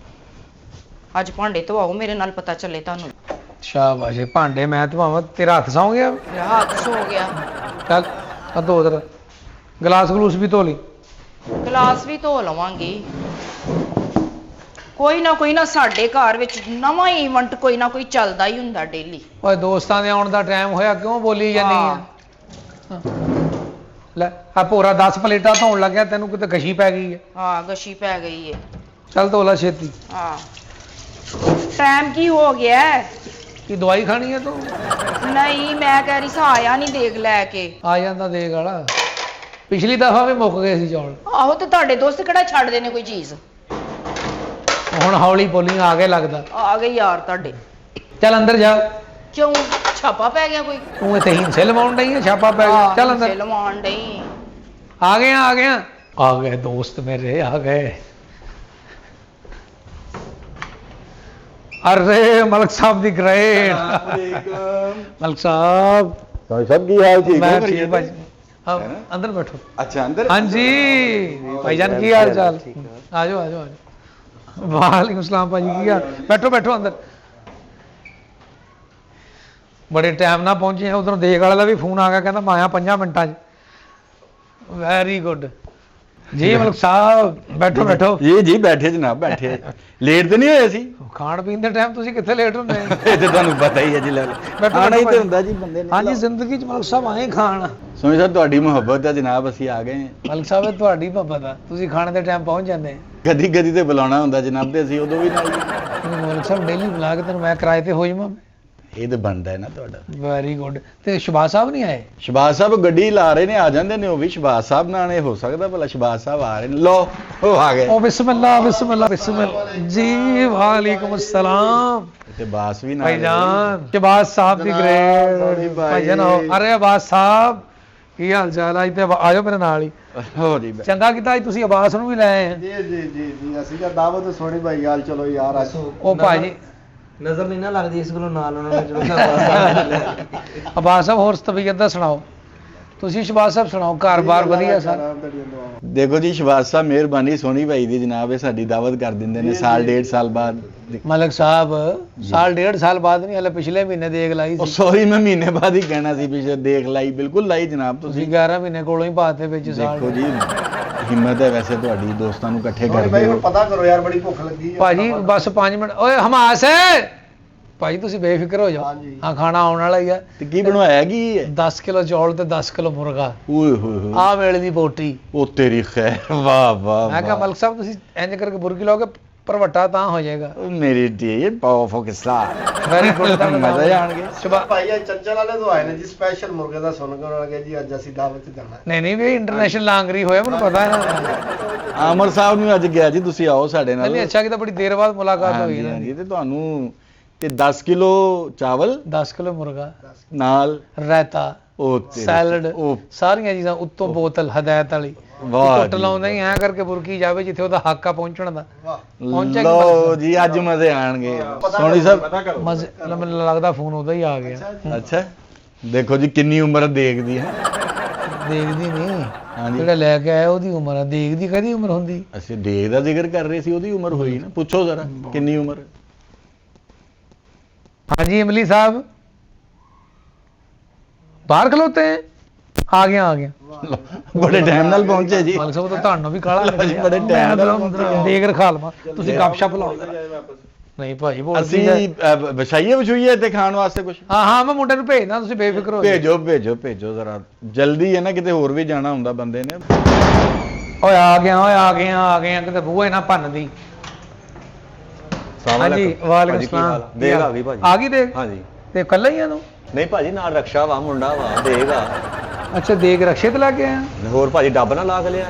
ਅੱਜ ਭਾਂਡੇ ਧਵਾਓ ਮੇਰੇ ਨਾਲ, ਪਤਾ ਚੱਲੇ ਤੁਹਾਨੂੰ। ਸ਼ਾਬਾਸ਼ ਏ, ਭਾਂਡੇ ਮੈਂ ਧਵਾਵਾਂ? ਤੇਰਾ ਹੱਥ ਸੌਂ ਗਿਆ? ਮੇਰਾ ਹੱਥ ਸੋ ਗਿਆ। ਚੱਲ ਆ ਧੋ ਜਰਾ, ਗਲਾਸ ਗਲੂਸ ਵੀ ਧੋ ਲਈ। ਗਲਾਸ ਵੀ ਧੋ ਲਵਾਂਗੀ। ਕੋਈ ਨਾ ਸਾਡੇ ਘਰ ਵਿੱਚ ਨਵਾਂ ਇਵੈਂਟ ਕੋਈ ਨਾ ਕੋਈ ਚੱਲਦਾ ਹੀ ਹੁੰਦਾ ਡੇਲੀ। ਓਏ ਦੋਸਤਾਂ ਦੇ ਆਉਣ ਦਾ ਟਾਈਮ ਹੋਇਆ, ਕਿਉਂ ਬੋਲੀ ਜਾਂਦੀ ਆ? ਲੈ ਆ ਭੋਰਾ 10 ਪਲੇਟਾਂ ਧੋਣ ਲੱਗਿਆ, ਤੈਨੂੰ ਕਿਤੇ ਗਸ਼ੀ ਪੈ ਗਈ ਹੈ? ਹਾਂ ਗਸ਼ੀ ਪੈ ਗਈ ਹੈ। ਚੱਲ ਧੋ ਲੈ ਛੇਤੀ। ਹਾਂ ਟਾਈਮ ਕੀ ਹੋ ਗਿਆ? ਕੀ ਦਵਾਈ ਖਾਣੀ ਹੈ ਤੂੰ? ਨਹੀਂ ਮੈਂ ਕਹਿ ਰਹੀ ਸਾਂ ਆਇਆ ਨਹੀਂ ਦੇਖ ਲੈ ਕੇ। ਆ ਜਾਂਦਾ ਦੇਗ ਵਾਲਾ, ਪਿਛਲੀ ਦਫਾ ਵੀ ਮੁੱਕ ਗਏ ਸੀ ਚੌਲ। ਆਹੋ ਤੇ ਤੁਹਾਡੇ ਦੋਸਤ ਕਿਹੜਾ ਛੱਡਦੇ ਨੇ ਕੋਈ ਚੀਜ਼? ਹੁਣ ਹੌਲੀ ਬੋਲੀ, ਆ ਗਏ ਲੱਗਦਾ। ਆ ਗਏ ਯਾਰ ਤੁਹਾਡੇ। ਚੱਲ ਅੰਦਰ ਜਾ। ਕਿਉਂ ਛਾਪਾ ਪੈ ਗਿਆ ਕੋਈ? ਤੂੰ ਇੱਥੇ ਹਿੰਸੇ ਲਵਾਉਣ ਡਈ ਹੈ, ਛਾਪਾ ਪੈ ਗਿਆ। ਚੱਲ ਅੰਦਰ। ਲਵਾਉਣ ਡਈ। ਆ ਗਏ ਦੋਸਤ ਮੇਰੇ ਆ ਗਏ। ਅਰੇ ਮਲਕ ਸਾਹਿਬ ਦੀ ਗ੍ਰੇਟ। ਮਲਕ ਸਾਹਿਬ ਸਭ ਕੀ ਹਾਲ ਠੀਕ ਮੈਂ ਠੀਕ ਭਾਜੀ। ਅੰਦਰ ਬੈਠੋ। ਅੱਛਾ ਅੰਦਰ। ਹਾਂਜੀ ਭਾਈਜਾਨ ਕੀ ਹਾਲ ਚਾਲ? ਆ ਜਾਓ ਆ ਜਾਓ ਆ ਜਾਓ। ਵਾਲੇਕੁਮ ਸਲਾਮ ਭਾਜੀ ਕੀ ਹਾਲ? ਬੈਠੋ ਬੈਠੋ ਅੰਦਰ। ਬੜੇ ਟਾਈਮ ਨਾਲ ਪਹੁੰਚੇ ਆ। ਉਧਰੋਂ ਦੇਖ ਵਾਲੇ ਦਾ ਵੀ ਫੋਨ ਆ ਗਿਆ, ਕਹਿੰਦਾ ਮੈਂ ਆਇਆ 5 ਮਿੰਟਾਂ 'ਚ। ਵੈਰੀ ਗੁੱਡ ਜੀ ਮਲਕ ਸਾਹਿਬ, ਬੈਠੋ ਬੈਠੋ। ਜੀ ਬੈਠੇ ਜਨਾਬ ਬੈਠੇ। ਲੇਟ ਤਾਂ ਨਹੀਂ ਹੋਏ ਸੀ? ਖਾਣ ਪੀਣ ਦੇ ਟਾਈਮ ਤੁਸੀਂ ਕਿੱਥੇ ਲੇਟ ਹੁੰਦੇ? ਇਹ ਤੇ ਤੁਹਾਨੂੰ ਪਤਾ ਹੀ ਹੈ ਜੀ। ਆਣਾ ਹੀ ਤੇ ਹੁੰਦਾ ਜੀ ਬੰਦੇ ਨੇ। ਹਾਂਜੀ ਜ਼ਿੰਦਗੀ 'ਚ ਮਲਕ ਸਾਹਿਬ ਆਏ ਖਾਣ। ਸੋਨੀ ਸਾਹਿਬ ਤੁਹਾਡੀ ਮੁਹੱਬਤ ਹੈ ਜਨਾਬ, ਅਸੀਂ ਆ ਗਏ। ਮਲਕ ਸਾਹਿਬ ਇਹ ਤੁਹਾਡੀ ਮੁਹੱਬਤ ਆ, ਤੁਸੀਂ ਖਾਣ ਦੇ ਟਾਈਮ ਪਹੁੰਚ ਜਾਂਦੇ। ਕਦੀ ਕਦੀ ਤੇ ਬੁਲਾਉਣਾ ਹੁੰਦਾ ਜਨਾਬ ਤੇ ਅਸੀਂ ਉਦੋਂ ਵੀ ਨਾਲ ਮੌਲਕ ਸਾਹਿਬ ਡੇਲੀ ਬੁਲਾ ਕੇ ਤੈਨੂੰ ਮੈਂ ਕਿਰਾਏ ਤੇ ਹੋ ਜਾਵਾਂ। ਇਹ ਤੇ ਬਣਦਾ ਹੈ ਨਾ ਤੁਹਾਡਾ। Very good. ਤੇ ਸ਼ਬਾਜ਼ ਸਾਹਿਬ ਨਹੀਂ ਆਏ? ਸ਼ਬਾਜ਼ ਸਾਹਿਬ ਗੱਡੀ ਲਾ ਰਹੇ ਨੇ, ਆ ਜਾਂਦੇ ਨੇ ਉਹ ਵੀ। ਸ਼ਬਾਜ਼ ਸਾਹਿਬ ਨਾਲ ਇਹ ਹੋ ਸਕਦਾ ਭਲਾ ਸ਼ਬਾਜ਼ ਸਾਹਿਬ ਆ ਰਹੇ ਨੇ। ਲੋ ਉਹ ਆ ਗਏ। ਉਹ ਬਿਸਮਿਲ੍ਲਾ ਬਿਸਮਿਲ੍ਲਾ ਬਿਸਮਿਲ੍ਲਾ ਜੀ। ਵਾਲੇਕੁਮ अस्सलाम ਤੇ ਬਾਸ ਵੀ ਨਾਲ ਭਾਈਜਾਨ। ਸ਼ਬਾਜ਼ ਸਾਹਿਬ ਦੀ ਗ੍ਰੇਟ ਭਾਈਜਾਨ। ਅਰੇ ਅਬਾਸ ਸਾਹਿਬ ਕੀ ਹਾਲ ਚਾਲ ਆ? ਇੱਥੇ ਆਇਓ ਮੇਰੇ ਨਾਲ ਹੀ। ਹੋ ਜੀ ਚੰਗਾ ਕੀਤਾ ਅੱਜ ਤੁਸੀਂ ਅਬਾਸ ਨੂੰ ਵੀ ਲੈ ਆਏ। ਜੀ ਜੀ ਜੀ ਜੀ ਅਸੀਂ ਤਾਂ ਦਾਵਤ ਸੋਹਣੀ ਭਾਈ ਹਾਲ ਚਲੋ ਯਾਰ ਅੱਜ ਉਹ ਭਾਜੀ ਨਜ਼ਰ ਨਹੀਂ ਨਾ ਲੱਗਦੀ ਇਸ ਕੋਲੋਂ ਨਾਲ ਉਹਨਾਂ ਨੇ ਚਲੋ ਅਬਾਸ ਸਾਹਿਬ ਹੋਰ ਤਬੀਅਤ ਦਾ ਸੁਣਾਓ। ਤੁਸੀਂ ਸ਼ਬਾਜ਼ ਸਾਹਿਬ ਸੁਣਾਓ। ਘਰ-ਬਾਰ ਵਧੀਆ ਸਰ? ਦੇਖੋ ਜੀ ਸ਼ਬਾਜ਼ ਸਾਹਿਬ ਮਿਹਰਬਾਨੀ ਸੋਹਣੀ ਭਾਈ ਦੀ ਜਨਾਬ, ਇਹ ਸਾਡੀ ਦਾਵਤ ਕਰ ਦਿੰਦੇ ਨੇ ਸਾਲ ਡੇਢ ਸਾਲ ਬਾਅਦ। ਮਲਕ ਸਾਹਿਬ ਸਾਲ ਡੇਢ ਸਾਲ ਬਾਅਦ ਨਹੀਂ, ਹਲੇ ਪਿਛਲੇ ਮਹੀਨੇ ਦੇਖ ਲਾਈ ਉਹ ਸੀ। ਸੌਰੀ ਮੈਂ ਮਹੀਨੇ ਬਾਅਦ ਹੀ ਕਹਿਣਾ ਸੀ, ਪਿਛੇ ਦੇਖ ਲਾਈ। ਬਿਲਕੁਲ ਲਾਈ ਜਨਾਬ ਤੁਸੀਂ ਤੁਸੀਂ। 11 ਮਹੀਨੇ ਕੋਲੋਂ ਹੀ ਪਾਤੇ ਵਿੱਚ ਸਾਲ। ਦੇਖੋ ਜੀ ਹਿੰਮਤ ਹੈ ਵੈਸੇ ਤੁਹਾਡੀ, ਦੋਸਤਾਂ ਨੂੰ ਇਕੱਠੇ ਭਾਈ ਕਰਦੇ ਹੁਣ ਹੋ। ਪਤਾ ਕਰੋ ਯਾਰ, ਬੜੀ ਭੁੱਖ ਲੱਗੀ ਹੈ ਭਾਜੀ ਬਸ 5 ਮਿੰਟ। ਓਏ ਹਮਾਸ ਭਾਜੀ ਤੁਸੀਂ ਬੇਫਿਕਰ ਹੋ ਜਾਓ। ਹਾਂਜੀ। ਹਾਂ ਖਾਣਾ ਆਉਣ ਵਾਲਾ ਹੀ ਆ। ਤੇ ਕੀ ਬਣਵਾਇਆ ਕੀ ਹੈ? 10 ਕਿਲੋ ਚੌਲ ਤੇ 10 ਕਿਲੋ ਮੁਰਗਾ। ਓਏ ਹੋਏ ਹੋਏ ਆਹ ਵੇਲੇ ਦੀ ਬੋਟੀ। ਉਹ ਤੇਰੀ ਖੈਰ। ਵਾਹ ਵਾਹ ਮੈਂ ਕਿਹਾ ਵਾਹ। ਮਲਕ ਸਾਹਿਬ ਤੁਸੀਂ ਇੰਜ ਕਰਕੇ ਬੁਰਕੀ ਲਾਓਗੇ ਪਰਵੱਟਾ ਤਾਂ ਹੋ ਜਾਏਗਾ। ਉਹ ਮੇਰੀ ਡੀ ਪਾਵਰਫੁਲ ਕਿਸਲਾ ਵੈਰੀ ਗੁੱਡ। ਮਜ਼ਾ ਜਾਣਗੇ। ਸ਼ਬਾ ਭਾਈ ਇਹ ਚੰਚਲ ਵਾਲੇ ਤੋਂ ਆਏ ਨੇ ਜੀ, ਸਪੈਸ਼ਲ ਮੁਰਗੇ ਦਾ ਸੁਣ ਕੇ ਉਹਨਾਂ ਨੇ ਕਿਹਾ ਜੀ ਅੱਜ ਅਸੀਂ ਦਾਵਤ ਤੇ ਜਾਣਾ ਹੈ। ਨਹੀਂ ਨਹੀਂ ਵੀ ਇੰਟਰਨੈਸ਼ਨਲ ਲਾਂਗਰੀ ਹੋਇਆ ਮੈਨੂੰ ਪਤਾ ਹੈ ਨਾ। ਆਮਰ ਸਾਹਿਬ ਨੂੰ ਅੱਜ ਗਿਆ ਜੀ, ਤੁਸੀਂ ਆਓ ਸਾਡੇ ਨਾਲ। ਨਹੀਂ ਅੱਛਾ ਕਿ ਤਾਂ ਬੜੀ ਦੇਰ ਬਾਅਦ ਮੁਲਾਕਾਤ ਹੋਈ ਹਾਂਜੀ, ਨਾ। ਹਾਂਜੀ, ਤੇ ਤੁਹਾਨੂੰ ਤੇ 10 ਕਿਲੋ ਚਾਵਲ 10 ਕਿਲੋ ਮੁਰਗਾ ਨਾਲ ਰਾਇਤਾ ਉਹ ਤੇਰੀ- ਸੈਲਡ ਉਹ ਸਾਰੀਆਂ ਚੀਜ਼ਾਂ ਉੱਤੋਂ ਬੋਤਲ ਹਦਾਇਤ ਵਾਲੀ। ਵਾਹ ਟੁੱਟ ਜੀ, ਲਾਉਂਦਾ ਹੀ ਐਂ ਕਰਕੇ ਬੁਰਕੀ ਜਾਵੇ ਜਿੱਥੇ ਉਹਦਾ ਹੱਕ ਆ ਪਹੁੰਚਣ ਦਾ। ਪਹੁੰਚਿਆ ਕਿ ਲਓ ਜੀ ਅੱਜ ਮਜ਼ੇ ਆਣਗੇ। ਸੋਹਣੀ ਸਾਹਿਬ ਮਜ਼ੇ ਮੈਨੂੰ ਲੱਗਦਾ ਫੋਨ ਉਹਦਾ ਹੀ ਆ ਗਿਆ। ਅੱਛਾ ਦੇਖੋ ਜੀ ਕਿੰਨੀ ਉਮਰ ਦੇਖਦੀ ਹੈ। ਦੇਖਦੀ ਨਹੀਂ ਹਾਂਜੀ। ਜਿਹੜਾ ਲੈ ਕੇ ਆਇਆ ਉਹਦੀ ਉਮਰ ਆ। ਦੇਖਦੀ ਕਦੀ ਉਮਰ ਹੁੰਦੀ? ਅਸੀਂ ਦੇਖ ਦਾ ਜ਼ਿਕਰ ਕਰ ਰਹੇ ਸੀ, ਉਹਦੀ ਉਮਰ ਹੋਈ ਨਾ। ਪੁੱਛੋ ਜ਼ਰਾ ਕਿੰਨੀ ਉਮਰ? हाँ जी इमली साहब बाहर खलोते हैं। आ गया ਬੜੇ ਟਾਈਮ ਨਾਲ ਪਹੁੰਚੇ ਜੀ। मालिक साहब तो ਤੁਹਾਨੂੰ ਵੀ ਕਾਲਾ ਲਓ ਜੀ, ਬੜੇ ਟਾਈਮ ਨਾਲ ਦੇਖ ਰਖਾ ਲਵਾਂ ਤੁਸੀਂ ਗੱਪਸ਼ਪ ਲਾਉਂਦੇ ਨਹੀਂ ਭਾਜੀ ਬੋਲ ਅਸੀਂ ਵਿਛਾਈਏ ਵਿਛੂਈਏ ਤੇ ਖਾਣ ਵਾਸਤੇ ਕੁਝ? ਹਾਂ ਹਾਂ ਮੈਂ ਮੁੰਡੇ ਨੂੰ ਭੇਜਦਾ ਤੁਸੀਂ ਬੇਫਿਕਰ ਹੋ ਜਾਓ। ਭੇਜੋ ਭੇਜੋ ਭੇਜੋ ਜ਼ਰਾ ਜਲਦੀ ਹੈ ਨਾ, ਕਿਤੇ ਹੋਰ ਵੀ ਜਾਣਾ ਹੁੰਦਾ ਬੰਦੇ ਨੇ। ਓਏ ਆ ਗਿਆ ਕਿਤੇ ਬੂਹੇ ਨਾ ਭੰਨਦੀ। ਹਾਂਜੀ ਵਾਲੇਕੁਮ ਸਲਾਮ। ਦੇਖ ਆ ਗਈ ਭਾਜੀ। ਆ ਗਈ ਦੇਖ। ਹਾਂਜੀ। ਤੇ ਕੱਲਾ ਹੀ ਆ ਤੂੰ? ਨਹੀਂ ਭਾਜੀ ਨਾਲ ਰਕਸ਼ਾ ਵਾ, ਮੁੰਡਾ ਵਾ, ਦੇਗਾ। ਅੱਛਾ ਦੇਖ ਰਕਸ਼ੇ ਤੇ ਲਾ ਕੇ ਆਇਆ। ਹੋਰ ਭਾਜੀ ਡੱਬ ਨਾ ਲਾ ਕੇ ਲਿਆ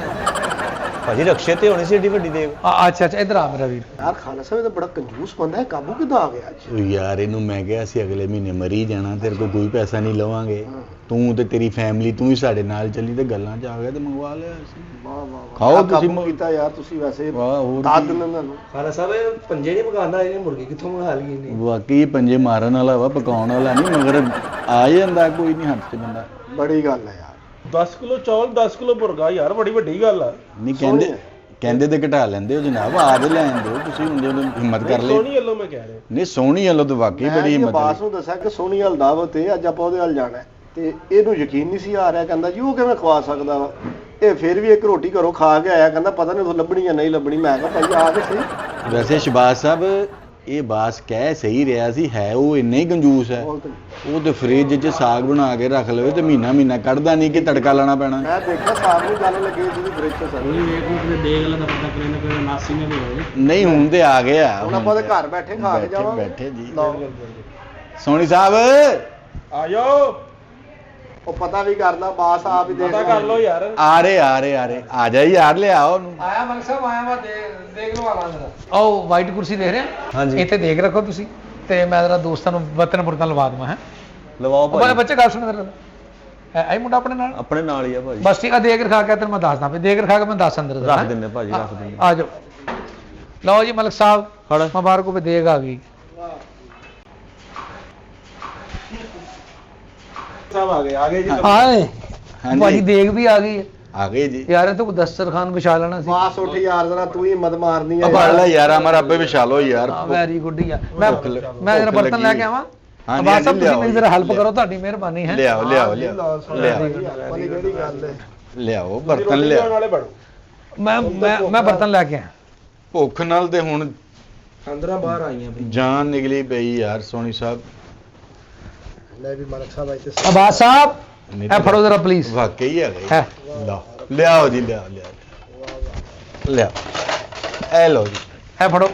ਭਾਜੀ, ਰਕਸ਼ੇ ਤੇ ਹੋਣੀ ਸੀ ਏਡੀ ਵੱਡੀ ਦੇਗ। ਅੱਛਾ ਇੱਧਰ ਆ ਮੇਰਾ ਵੀਰ। ਯਾਰ ਖਾਨਾ ਸਾਹਿਬ ਤਾਂ ਬੜਾ ਕੰਜੂਸ ਬੰਦਾ ਹੈ, ਕਾਬੂ ਕਿੱਦਾਂ ਆ ਗਿਆ ਅੱਜ? ਉਹ ਯਾਰ ਇਹਨੂੰ ਮੈਂ ਕਿਹਾ ਸੀ ਅਗਲੇ ਮਹੀਨੇ ਮਰੀ ਜਾਣਾ, ਤੇਰੇ ਕੋਲ ਕੋਈ ਪੈਸਾ ਨਹੀਂ ਲਵਾਂਗੇ। ਤੂੰ ਤੇ ਤੇਰੀ ਫੈਮਿਲੀ ਤੂੰ ਹੀ ਸਾਡੇ ਨਾਲ ਚੱਲੀ ਤੇ ਗੱਲਾਂ 'ਚ ਆ ਗਿਆ ਤੇ ਮੰਗਵਾ ਲਿਆ ਅਸੀਂ। ਵਾਹ ਵਾਹ ਖਾਓ ਆਹ ਤੁਸੀਂ ਕਾਬੂ ਕੀਤਾ ਯਾਰ ਤੁਸੀਂ ਵੈਸੇ। ਵਾਹ ਹੋਰ ਦਾਦ ਕੀ। ਦਿੰਦੇ ਤੁਹਾਨੂੰ। ਖਾਨਾ ਸਾਹਿਬ ਇਹ ਪੰਜੇ ਨਹੀਂ ਪਕਾਉਂਦਾ, ਇਹਨੇ ਮੁਰਗੀ ਕਿੱਥੋਂ ਮੰਗਾ ਲਈ ਇਹਨੇ? ਵਾਕਈ ਪੰਜੇ ਮਾਰਨ ਵਾਲਾ ਵਾ, ਪਕਾਉਣ ਵਾਲਾ ਨਹੀਂ, ਮਗਰ ਆ ਜਾਂਦਾ ਕੋਈ ਨਹੀਂ ਹੱਥ 'ਚ ਬੰਦਾ। ਬੜੀ ਗੱਲ ਹੈ ਯਾਰ। 10 ਕਿਲੋ ਚੌਲ 10 ਕਿਲੋ ਮੁਰਗਾ ਯਾਰ ਬੜੀ ਵੱਡੀ ਗੱਲ ਆ। ਨਹੀਂ ਕਹਿੰਦੇ ਤੇ ਘਟਾ ਲੈਂਦੇ ਹੋ ਜਨਾਬ, ਆ ਦੇ ਲੈਣ ਦਿਓ ਤੁਸੀਂ ਹੁਣ ਜਦੋਂ ਹਿੰਮਤ ਕਰ ਲਈ। ਸੋਹਣੀ ਵੱਲੋਂ ਮੈਂ ਕਹਿ ਰਿਹਾ। ਨਹੀਂ ਸੋਹਣੀ ਵੱਲੋਂ ਤਾਂ ਵਾਕਈ ਬੜੀ ਹਿੰਮਤ ਬਾਸ ਹੈ। ਨੂੰ ਦੱਸਿਆ ਕਿ ਸੋਹਣੀ ਵਾਲ ਦਾਵਤ ਹੈ, ਅੱਜ ਆਪਾਂ ਉਹਦੇ ਵੱਲ ਜਾਣਾ ਹੈ। ਤੇ ਇਹਨੂੰ ਯਕੀਨ ਨਹੀਂ ਸੀ ਆ ਰਿਹਾ, ਕਹਿੰਦਾ ਜੀ ਉਹ ਕਿਵੇਂ ਖਵਾ ਸਕਦਾ ਵਾ। ਇਹ ਫਿਰ ਵੀ ਇੱਕ ਰੋਟੀ ਘਰੋਂ ਖਾ ਕੇ ਆਇਆ, ਕਹਿੰਦਾ ਪਤਾ ਨਹੀਂ ਉਹ ਲੱਭਣੀ ਜਾਂ ਨਹੀਂ ਲੱਭਣੀ। ਮੈਂ ਕਿਹਾ ਭਾਈ ਆ ਕੇ ਸਹੀ। ਵੈਸੇ ਸ਼ਬਾਜ਼ ਸਾਹਿਬ ਇਹ ਬਾਸ ਕਹਿ ਸਹੀ ਰਿਹਾ ਸੀ, ਹੈ ਉਹ ਇੰਨਾ ਹੀ ਕੰਜੂਸ ਹੈ। ਉਹ ਤੇ ਫ੍ਰਿਜ 'ਚ ਸਾਗ ਬਣਾ ਕੇ ਰੱਖ ਲਵੇ ਤੇ ਮਹੀਨਾ ਕੱਢਦਾ ਨਹੀਂ ਕਿ ਤੜਕਾ ਲਾਣਾ ਪੈਣਾ। ਮੈਂ ਦੇਖਿਆ ਸਾਗ ਨੂੰ ਗੱਲ ਲੱਗੀ ਜਿਹਦੀ ਫ੍ਰਿਜ 'ਚ ਸਰ। ਨਹੀਂ ਹੁਣ ਤੇ ਆ ਗਿਆ। ਹੁਣ ਆਪਾਂ ਦੇ ਘਰ ਬੈਠੇ ਖਾ ਕੇ ਜਾਵਾਂਗੇ। ਬੈਠੇ ਜੀ। ਲਓ। ਸੋਹਣੀ ਸਾਹਿਬ ਆ ਜਾਓ, ਉਹ ਪਤਾ ਵੀ ਕਰਨਾ, ਬਾਸ ਆਪ ਹੀ ਦੇਖ ਪਤਾ ਕਰ ਲਓ ਯਾਰ। ਆ ਰਹੇ ਆ ਜਾ ਯਾਰ, ਲਿਆਓ ਉਹਨੂੰ। ਆਇਆ ਮਲਕ ਸਾਹਿਬ ਆਇਆ ਵਾ ਦੇਖ ਲਓ ਆਲਾ ਜਰਾ। ਆਓ ਵਾਈਟ ਕੁਰਸੀ ਦੇਖ ਰਹੇ ਹਾਂਜੀ। ਇੱਥੇ ਦੇਖ ਰੱਖੋ ਤੁਸੀਂ ਤੇ ਮੈਂ ਜਰਾ ਦੋਸਤਾਂ ਨੂੰ ਬਤਨ ਬੁਰਤਾਂ ਲਵਾ ਦਵਾਂ ਹੈ। ਲਵਾਓ ਭਾਜੀ। ਬੱਚੇ ਗੱਲ ਸੁਣ ਤੇਰੇ ਆਈ ਮੁੰਡਾ ਆਪਣੇ ਨਾਲ ਆਪਣੇ ਨਾਲ ਹੀ ਆ ਭਾਜੀ। ਬਸ ਠੀਕ ਆ। ਦੇਖ ਰਖਾ ਕੇ ਤੈਨੂੰ ਮੈਂ ਦੱਸਦਾ ਵੀ ਦੇਖ ਰਖਾ ਕੇ ਮੈਂ ਦੱਸ ਅੰਦਰ ਰੱਖ ਦਿੰਦੇ ਭਾਜੀ, ਰੱਖ ਦਿੰਦੇ। ਆ ਜਾਓ। ਲਓ ਜੀ ਮਲਕ ਸਾਹਿਬ ਫੜ। ਮੁਬਾਰਕ ਹੋਵੇ, ਦੇਖ ਆ ਗਈ। ਸਾਹਿਬ ਆ ਗਏ ਜੀ। ਆਏ ਹਾਂਜੀ। ਭਾਜੀ ਦੇਖ ਵੀ ਆ ਗਈ ਹੈ। ਆ ਗਏ ਜੀ। ਯਾਰ ਇਹ ਤਾਂ ਦਸਤਰਖਾਨ ਵਿਛਾ ਲੈਣਾ ਸੀ। ਬਾਸ ਉੱਠ ਯਾਰ, ਜਰਾ ਤੂੰ ਹੀ ਹਿੰਮਤ ਮਾਰਨੀ ਆ ਹੈ ਫੜ ਲੈ ਯਾਰ, ਹਮਾਰਾ ਆਪੇ ਵਿਛਾ ਲਓ ਯਾਰ। ਵੈਰੀ ਗੁੱਡ ਯਾਰ। ਮੈਂ ਜਰਾ ਬਰਤਨ ਲੈ ਕੇ ਆਵਾਂ। ਹਾਂਜੀ, ਬਾਸ ਸਾਹਿਬ ਤੁਸੀਂ ਲਿਆਓ ਮੇਰੀ ਜੀ। ਜਰਾ ਹੈਲਪ ਕਰੋ, ਤੁਹਾਡੀ ਮਿਹਰਬਾਨੀ ਹੈ। ਲਿਆਓ ਵਾਲੀ ਕਿਹੜੀ ਗੱਲ ਹੈ। ਲਿਆਓ ਬਰਤਨ ਰੋਟੀ ਲਿਆਓ। ਵਾਲੇ ਬਣੋ। ਮੈਂ ਬਰਤਨ ਲੈ ਕੇ ਆਇਆ। ਭੁੱਖ ਨਾਲ ਤੇ ਹੁਣ ਅੰਦਰਾਂ ਬਾਹਰ ਆਈਆਂ ਬਈ। ਜਾਨ ਨਿਕਲੀ ਪਈ ਯਾਰ। ਸੋਹਣੀ ਸਾਹਿਬ ਲੈ ਵੀ ਮਲਕ ਸਾਹਿਬ ਇੱਥੇ ਅਬਾਸ ਸਾਹਿਬ ਇਹ ਫੜੋ ਜਰਾ ਪਲੀਜ਼। ਵਾਕਈ ਹੈ ਹੈ। ਲਿਆਓ ਜੀ, ਲਿਆਓ। ਇਹ ਲਓ ਜੀ ਇਹ ਫੜੋ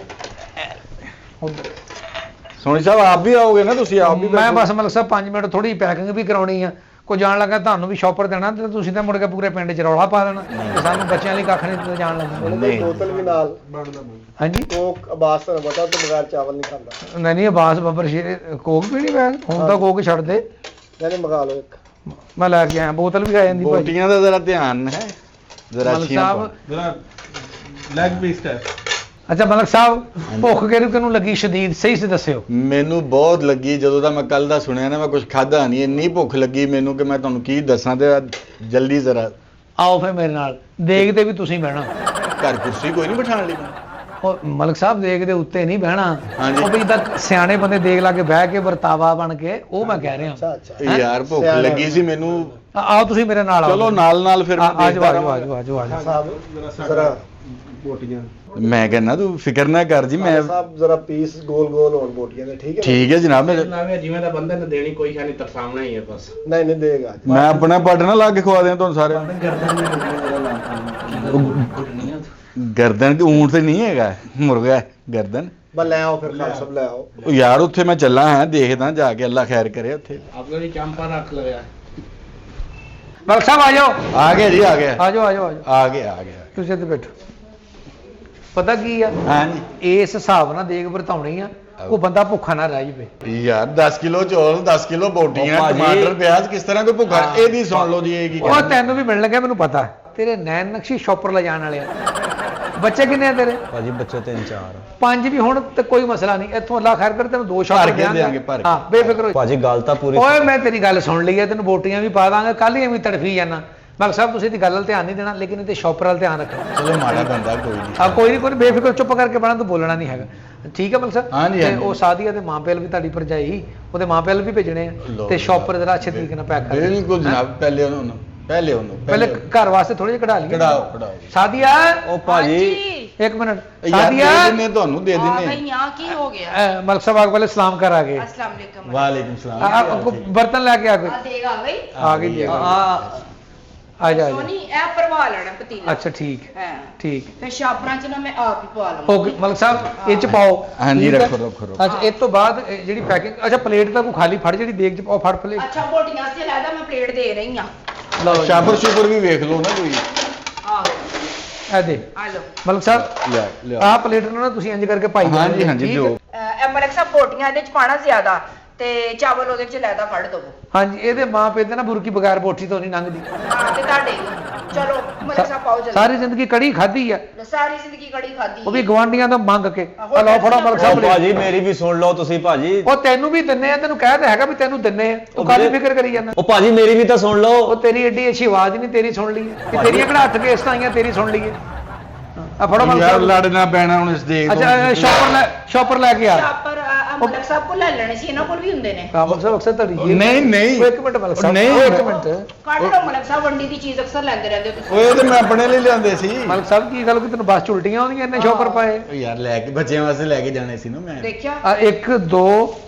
ਸੋਨੀ ਸਾਹਿਬ ਆਪ ਵੀ ਆਓਗੇ ਨਾ, ਤੁਸੀਂ ਆਪ ਵੀ ਮੈਂ ਬਸ ਮਤਲਬ ਸਾਹਿਬ 5 ਮਿੰਟ ਥੋੜੀ ਪੈਕਿੰਗ ਵੀ ਕਰਾਉਣੀ ਆ, ਕੋਈ ਜਾਣ ਲੱਗਾ ਤੁਹਾਨੂੰ ਵੀ ਸ਼ਾਪਰ ਦੇਣਾ ਤੇ ਤੁਸੀਂ ਤਾਂ ਮੁੜ ਕੇ ਪੂਰੇ ਪਿੰਡ 'ਚ ਰੌਲਾ ਪਾ ਦੇਣਾ ਤੇ ਸਾਨੂੰ ਬੱਚਿਆਂ ਲਈ ਕੱਖ ਨਹੀਂ ਦਿੱਤਾ ਜਾਣ ਲੱਗਾ। ਉਹਨੇ ਬੋਤਲ ਵੀ ਨਾਲ ਹਾਂਜੀ ਕੋਕ ਅਬਾਸ ਤੋਂ ਬਤਾ ਤੋਂ ਬਗੈਰ ਚਾਵਲ ਨਹੀਂ ਖਾਂਦਾ। ਨਹੀਂ ਨਹੀਂ ਆਵਾਜ਼ ਬੱਬਰ ਸ਼ੇਰ ਕੋਕ ਪੀਣੀ ਮੈਂ ਹੁਣ ਤਾਂ ਕੋਕ ਛੱਡ ਦੇ, ਯਾਨੀ ਮੰਗਾ ਲਓ ਇੱਕ। ਮੈਂ ਲੈ ਕੇ ਆਇਆ, ਬੋਤਲ ਵੀ ਆ ਜਾਂਦੀ ਭਾਜੀ। ਬੋਟੀਆਂ ਦਾ ਜ਼ਰਾ ਧਿਆਨ ਹੈ, ਜ਼ਰਾ ਮਲਕ ਅੱਛੀਆਂ ਸਾਹਿਬ ਪਾਓ। ਜਰਾ ਲੈਗ ਪੀਸ ਹੈ। ਅੱਛਾ ਮਲਕ ਸਾਹਿਬ ਭੁੱਖ ਕਿਹਨੂੰ ਲੱਗੀ ਸ਼ਦੀਦ, ਸਹੀ ਸੇ ਦੱਸਿਓ। ਮੈਨੂੰ ਬਹੁਤ ਲੱਗੀ, ਜਦੋਂ ਦਾ ਮੈਂ ਕੱਲ ਦਾ ਸੁਣਿਆ ਨਾ, ਮੈਂ ਕੁਝ ਖਾਧਾ ਨਹੀਂ, ਇੰਨੀ ਭੁੱਖ ਲੱਗੀ ਮੈਨੂੰ ਕਿ ਮੈਂ ਤੁਹਾਨੂੰ ਕੀ ਦੱਸਾਂ। ਤੇ ਜਲਦੀ ਜ਼ਰਾ ਆਓ ਫਿਰ ਮੇਰੇ ਨਾਲ, ਦੇਗ ਤੇ ਵੀ ਤੁਸੀਂ ਬਹਿਣਾ। ਘਰ ਕੁਰਸੀ ਕੋਈ ਨਹੀਂ ਬਿਠਾਉਣ ਲਈ। ਉਹ ਮਲਕ ਸਾਹਿਬ ਦੇਗ ਦੇ ਉੱਤੇ ਨਹੀਂ ਬਹਿਣਾ, ਹਾਂਜੀ। ਉਹ ਵੀ ਤਾਂ ਸਿਆਣੇ ਬੰਦੇ ਦੇਗ ਲਾ ਕੇ ਬਹਿ ਕੇ ਵਰਤਾਵਾ ਬਣ ਕੇ, ਉਹ ਮੈਂ ਕਹਿ ਰਿਹਾ। ਅੱਛਾ ਅੱਛਾ। ਹੈਂ? ਯਾਰ ਭੁੱਖ ਸਿਆਣਾ ਲੱਗੀ ਸੀ ਮੈਨੂੰ। ਆਓ ਤੁਸੀਂ ਮੇਰੇ ਨਾਲ ਆਓ। ਚਲੋ ਨਾਲ ਫਿਰ ਮੈਂ ਆਜੋ ਦੇਖਦਾ ਆਜੋ ਰਹਾਂਗਾ। ਆਜੋ ਆਜੋ ਆਜੋ। ਸਾਹਿਬ ਜ਼ਰਾ ਬੋਟੀਆਂ ਮੈਂ ਕਹਿੰਦਾ ਤੂੰ ਫਿਕਰ ਨਾ ਕਰ ਜੀ, ਮੈਂ ਸਾਹਿਬ ਜ਼ਰਾ ਪੀਸ ਗੋਲ ਗੋਲ ਹੋਣ ਬੋਟੀਆਂ ਦੇ, ਠੀਕ ਹੈ? ਠੀਕ ਹੈ ਜਨਾਬ। ਜਿਵੇਂ ਦਾ ਬੰਦਾ ਨੇ ਦੇਣੀ ਕੋਈ ਖਾਣੀ ਤਰਸਾਉਣਾ ਹੀ ਹੈ ਬਸ। ਨਹੀਂ ਨਹੀਂ ਦੇਗਾ। ਮੈਂ ਆਪਣਾ ਪੱਟ ਨਾ ਲਾ ਕੇ ਖਵਾ ਦਿਆਂ ਤੁਹਾਨੂੰ ਸਾਰਿਆਂ ਨੂੰ। ਗਰਦਨ ਊਂਠ ਤੇ ਨਹੀਂ ਹੈਗਾ, ਮੁਰਗਾ ਹੈ ਗਰਦਨ। ਬਸ ਲੈ ਆਓ ਫਿਰ, ਖਾਲ ਸਭ ਲੈ ਆਓ। ਉਹ ਯਾਰ ਉੱਥੇ ਮੈਂ ਚੱਲਾਂ ਹਾਂ, ਦੇਖਦਾ ਜਾ ਕੇ, ਅੱਲਾ ਖੈਰ ਕਰੇ ਉੱਥੇ। ਆਪਣੇ ਲਈ ਚੰਪਾ ਰੱਖ ਲਿਆ। ਮਲਕ ਸਾਹਿਬ ਆ ਜਾਓ ਆ ਗਿਆ ਜੀ, ਆ ਗਿਆ, ਆ ਜਾਓ ਆ ਜਾਓ ਆ ਜਾਓ। ਆ ਗਿਆ, ਆ ਗਿਆ। ਤੁਸੀਂ ਇੱਥੇ ਬੈਠੋ। ਪਤਾ ਕੀ ਆ, ਹਾਂਜੀ ਇਸ ਹਿਸਾਬ ਨਾਲ ਦੇਗ ਵਰਤਾਉਣੀ ਆ, ਕੋਈ ਬੰਦਾ ਭੁੱਖਾ ਨਾ ਰਹਿ ਜਵੇ। ਯਾਰ 10 ਕਿਲੋ ਚੌਲ, 10 ਕਿਲੋ ਬੋਟੀਆਂ, ਉਹ ਭਾਜੀ। ਟਮਾਟਰ, ਪਿਆਜ਼, ਕਿਸ ਤਰ੍ਹਾਂ ਕੋਈ ਭੁੱਖਾ। ਇਹਦੀ ਸੁਣ ਲਓ ਜੀ, ਇਹ ਕੀ ਉਹ ਤੈਨੂੰ ਵੀ ਮਿਲਣ ਲੱਗਿਆ, ਮੈਨੂੰ ਪਤਾ। ਤੇਰੇ ਨੈਣ ਨਕਸ਼ੀ ਸ਼ਾਪਰ ਲੈ ਜਾਣ ਵਾਲੇ ਆ। ਬੱਚੇ ਕਿੰਨੇ ਆ ਤੇਰੇ? ਭਾਜੀ ਬੱਚੇ 3-4 5 ਵੀ ਹੁਣ ਤੇ ਕੋਈ ਮਸਲਾ ਨਹੀਂ, ਇੱਥੋਂ ਅੱਲਾ ਖੈਰ ਕਰ, ਤੈਨੂੰ 2 ਭਰ ਸ਼ਾਪਰ ਕੇ ਦਿਆਂਗੇ, ਭਰ ਕੇ। ਹਾਂ ਬੇਫਿਕਰ ਹੋ। ਭਾਜੀ ਗੱਲ ਤਾਂ ਪੂਰੀ ਓਏ ਮੈਂ ਤੇਰੀ ਗੱਲ ਸੁਣ ਲਈ ਹੈ, ਤੈਨੂੰ ਬੋਟੀਆਂ ਵੀ ਪਾ ਦਾਂਗੇ, ਕੱਲ ਹੀ ਐਵੇਂ ਤੜਫੀ ਜਾਣਾ। ਮਲਕ ਸਾਹਿਬ ਤੁਸੀਂ ਇਹਦੀ ਗੱਲ ਵੱਲ ਧਿਆਨ ਨਹੀਂ ਦੇਣਾ, ਲੇਕਿਨ ਇਹਦੇ ਸ਼ਾਪਰ ਵੱਲ ਧਿਆਨ ਰੱਖਣਾ। ਚਲੋ ਮਾੜਾ ਬੰਦਾ ਕੋਈ ਨਹੀਂ। ਆ ਕੋਈ ਨਹੀਂ, ਕੋਈ ਨੀ, ਬੇਫਿਕਰ ਚੁੱਪ ਕਰਕੇ ਬਣਾ, ਤੂੰ ਬੋਲਣਾ ਨਹੀਂ ਹੈਗਾ, ਠੀਕ ਹੈ ਮਲਕ ਸਾਹਿਬ? ਹਾਂਜੀ, ਤੇ ਹਾਂਜੀ। ਉਹ ਸਾਦੀਆ ਦੇ ਮਾਂ ਪਿਓ ਵੀ ਤੁਹਾਡੀ ਭਰਜਾਈ, ਉਹਦੇ ਮਾਂ ਪਿਓ ਵੀ ਭੇਜਣੇ ਆ, ਲਓ ਤੇ ਜੀ। ਸ਼ਾਪਰ ਜਰਾ ਅੱਛੇ ਤਰੀਕੇ ਨਾਲ ਪੈਕ ਕਰ ਦੇ। ਬਿਲਕੁਲ ਜਨਾਬ, ਪਹਿਲੇ ਉਹਨੂੰ ਪਹਿਲੇ ਘਰ ਵਾਸਤੇ ਥੋੜੇ ਜਿਹਾ ਕਢਾ ਲਈਏ। ਕਢਾਓ। ਸਾਦੀਆ ਉਹ ਭਾਜੀ ਇੱਕ ਮਿੰਟ। ਯਾਰ ਸਾਦੀਆ ਦੇ ਦਿੰਨੇ, ਤੁਹਾਨੂੰ ਦੇ ਆ ਦਿੰਨੇ। ਗਈ ਆ, ਕੀ ਹੋ ਗਿਆ? ਮਲਕ ਸਾਹਿਬ ਆਗ ਵਾਲੇ ਸਲਾਮ ਕਰ ਆ ਗਏ। अस्सलाम वालेकुम। ਵਾਲੇਕੁਮ ਸਲਾਮ। ਬਰਤਨ ਲੈ ਕੇ ਆ ਗਏ। आ देगा भाई। ਆ ਗਈ ਦੇਗਾ। ਆ ਜਾ सोनी ए परवा लेना पतीला। ਅੱਛਾ ਠੀਕ हां ਠੀਕ। फिर शापरा च ना मैं आप ही पवा लूंगा। ਓਕੇ ਮਲਕ ਸਾਹਿਬ ਇਹ ਚ ਪਾਓ। ਹਾਂਜੀ, ਠੀਕ ਹੈ? ਰੱਖੋ, ਰੱਖੋ, ਰੱਖੋ। ਅੱਛਾ ਇਸ ਤੋਂ ਬਾਅਦ ਜਿਹੜੀ ਪੈਕਿੰਗ, ਅੱਛਾ ਪਲੇਟ ਤਾਂ ਕੋਈ ਖਾਲੀ ਫੜ, ਜਿਹੜੀ ਦੇਗ ਚ ਪਾਓ, ਫੜ ਪਲੇਟ। अच्छा बोटियां से लादा मैं प्लेट दे रही हां। ਲਓ ਸ਼ਾਪਰ ਸ਼ੂਪਰ ਵੀ ਵੇਖ ਲਓ ਨਾ ਕੋਈ। आ ਇਹ ਦੇ आ लो। ਮਲਕ ਸਾਹਿਬ ਲਿਆ ਲਿਆ। ਆਹ ਪਲੇਟ ਨੂੰ ਨਾ ਤੁਸੀਂ ਇੰਜ ਕਰਕੇ ਪਾਈ ਜਾਣਾ। ਹਾਂਜੀ ਹਾਂਜੀ ਠੀਕ ਹੈ? ਦਿਓ। ए मलक साहब बोटियां ਇਹਦੇ ਚ ਪਾਣਾ ਜ਼ਿਆਦਾ ਤੇ ਚਾਵਲ ਉਹਦੇ ਚ ਲੈਦਾ ਫੜ ਦਵੋ। ਹਾਂਜੀ ਇਹਦੇ ਮਾਂ ਪਿਓ ਤੇ ਨਾ ਬੁਰਕੀ ਬਗੈਰ ਬੋਟੀ ਤੋਂ ਨਹੀਂ ਲੰਘਦੀ। ਹਾਂ ਤੇ ਤੁਹਾਡੇ ਚਲੋ ਮਲਕ ਸਾਹਿਬ ਪਾਓ ਜਲਦੀ। ਸਾਰੀ ਜ਼ਿੰਦਗੀ ਕੜੀ ਖਾਧੀ ਆ, ਸਾਰੀ ਜ਼ਿੰਦਗੀ ਕੜੀ ਖਾਦੀ। ਉਹ ਵੀ ਗਵਾਂਡੀਆਂ ਤੋਂ ਮੰਗ ਕੇ। ਆ ਲਓ ਫੜੋ ਮਲਕ ਉਹ ਸਾਹਿਬ ਪਲੇਟ। ਭਾਜੀ ਮੇਰੀ ਵੀ ਸੁਣ ਲਓ ਤੁਸੀਂ ਭਾਜੀ। ਉਹ ਤੈਨੂੰ ਵੀ ਦਿੰਨੇ ਆ, ਤੈਨੂੰ ਕਹਿ ਤਾਂ ਹੈਗਾ ਵੀ ਤੈਨੂੰ ਦਿੰਨੇ ਆ, ਤੂੰ ਕਾਹਦੀ ਫਿਕਰ ਕਰੀ ਜਾਂਦਾ? ਉਹ ਭਾਜੀ ਮੇਰੀ ਵੀ ਤਾਂ ਸੁਣ ਲਓ। ਉਹ ਤੇਰੀ ਏਡੀ ਅੱਛੀ ਆਵਾਜ਼ ਨਹੀਂ, ਤੇਰੀ ਸੁਣ ਲਈ ਕਿ ਤੇਰੀਆਂ ਕਿਹੜਾ ਹੱਥ ਕੇਸ ਆਈਆਂ, ਤੇਰੀ ਸੁਣ ਲਈਏ। ਆ ਫੜੋ ਮਲਕ ਯਾਰ ਸਾਹਿਬ। ਲੜਨਾ ਪੈਣਾ ਹੁਣ ਇਸ ਦੇ। ਅੱਛਾ ਸ਼ਾਪਰ ਲੈ ਕੇ ਆ। ਸ਼ਾਪਰ ਮਲਕ ਸਾਹਿਬ ਕੋਲ ਲੈ ਲੈਣੇ ਸੀ, ਇਹਨਾਂ ਕੋਲ ਵੀ ਹੁੰਦੇ ਨੇ। ਮਲਕ ਸਾਹਿਬ ਅਕਸਰ ਤੁਹਾਡੀ ਜੇਬ- ਨਹੀਂ, ਨਹੀਂ। ਉਹ ਇੱਕ ਮਿੰਟ ਮਲਕ ਸਾਹਿਬ, ਨਹੀਂ। ਉਹ ਇੱਕ ਮਿੰਟ। ਕੱਢ ਲਓ ਮਲਕ ਸਾਹਿਬ, ਵੰਡੀ ਦੀ ਚੀਜ਼ ਅਕਸਰ ਲੈਂਦੇ ਰਹਿੰਦੇ ਹੋ ਤੁਸੀਂ। ਓਏ ਤੇ ਮੈਂ ਆਪਣੇ ਲਈ ਲਿਆਂਦੇ ਸੀ। ਮਲਕ ਸਾਹਿਬ ਕੀ ਗੱਲ, ਕਿ ਤੈਨੂੰ ਬਸ ਚ ਉਲਟੀਆਂ ਆਉਂਦੀਆਂ ਇੰਨੇ ਸ਼ਾਪਰ ਪਾਏ? ਓ ਯਾਰ ਲੈ ਕੇ ਬੱਚਿਆਂ ਵਾਸਤੇ ਲੈ ਕੇ ਜਾਣੇ ਸੀ ਨਾ ਮੈਂ। ਦੇਖਿਆ? ਆ 1 2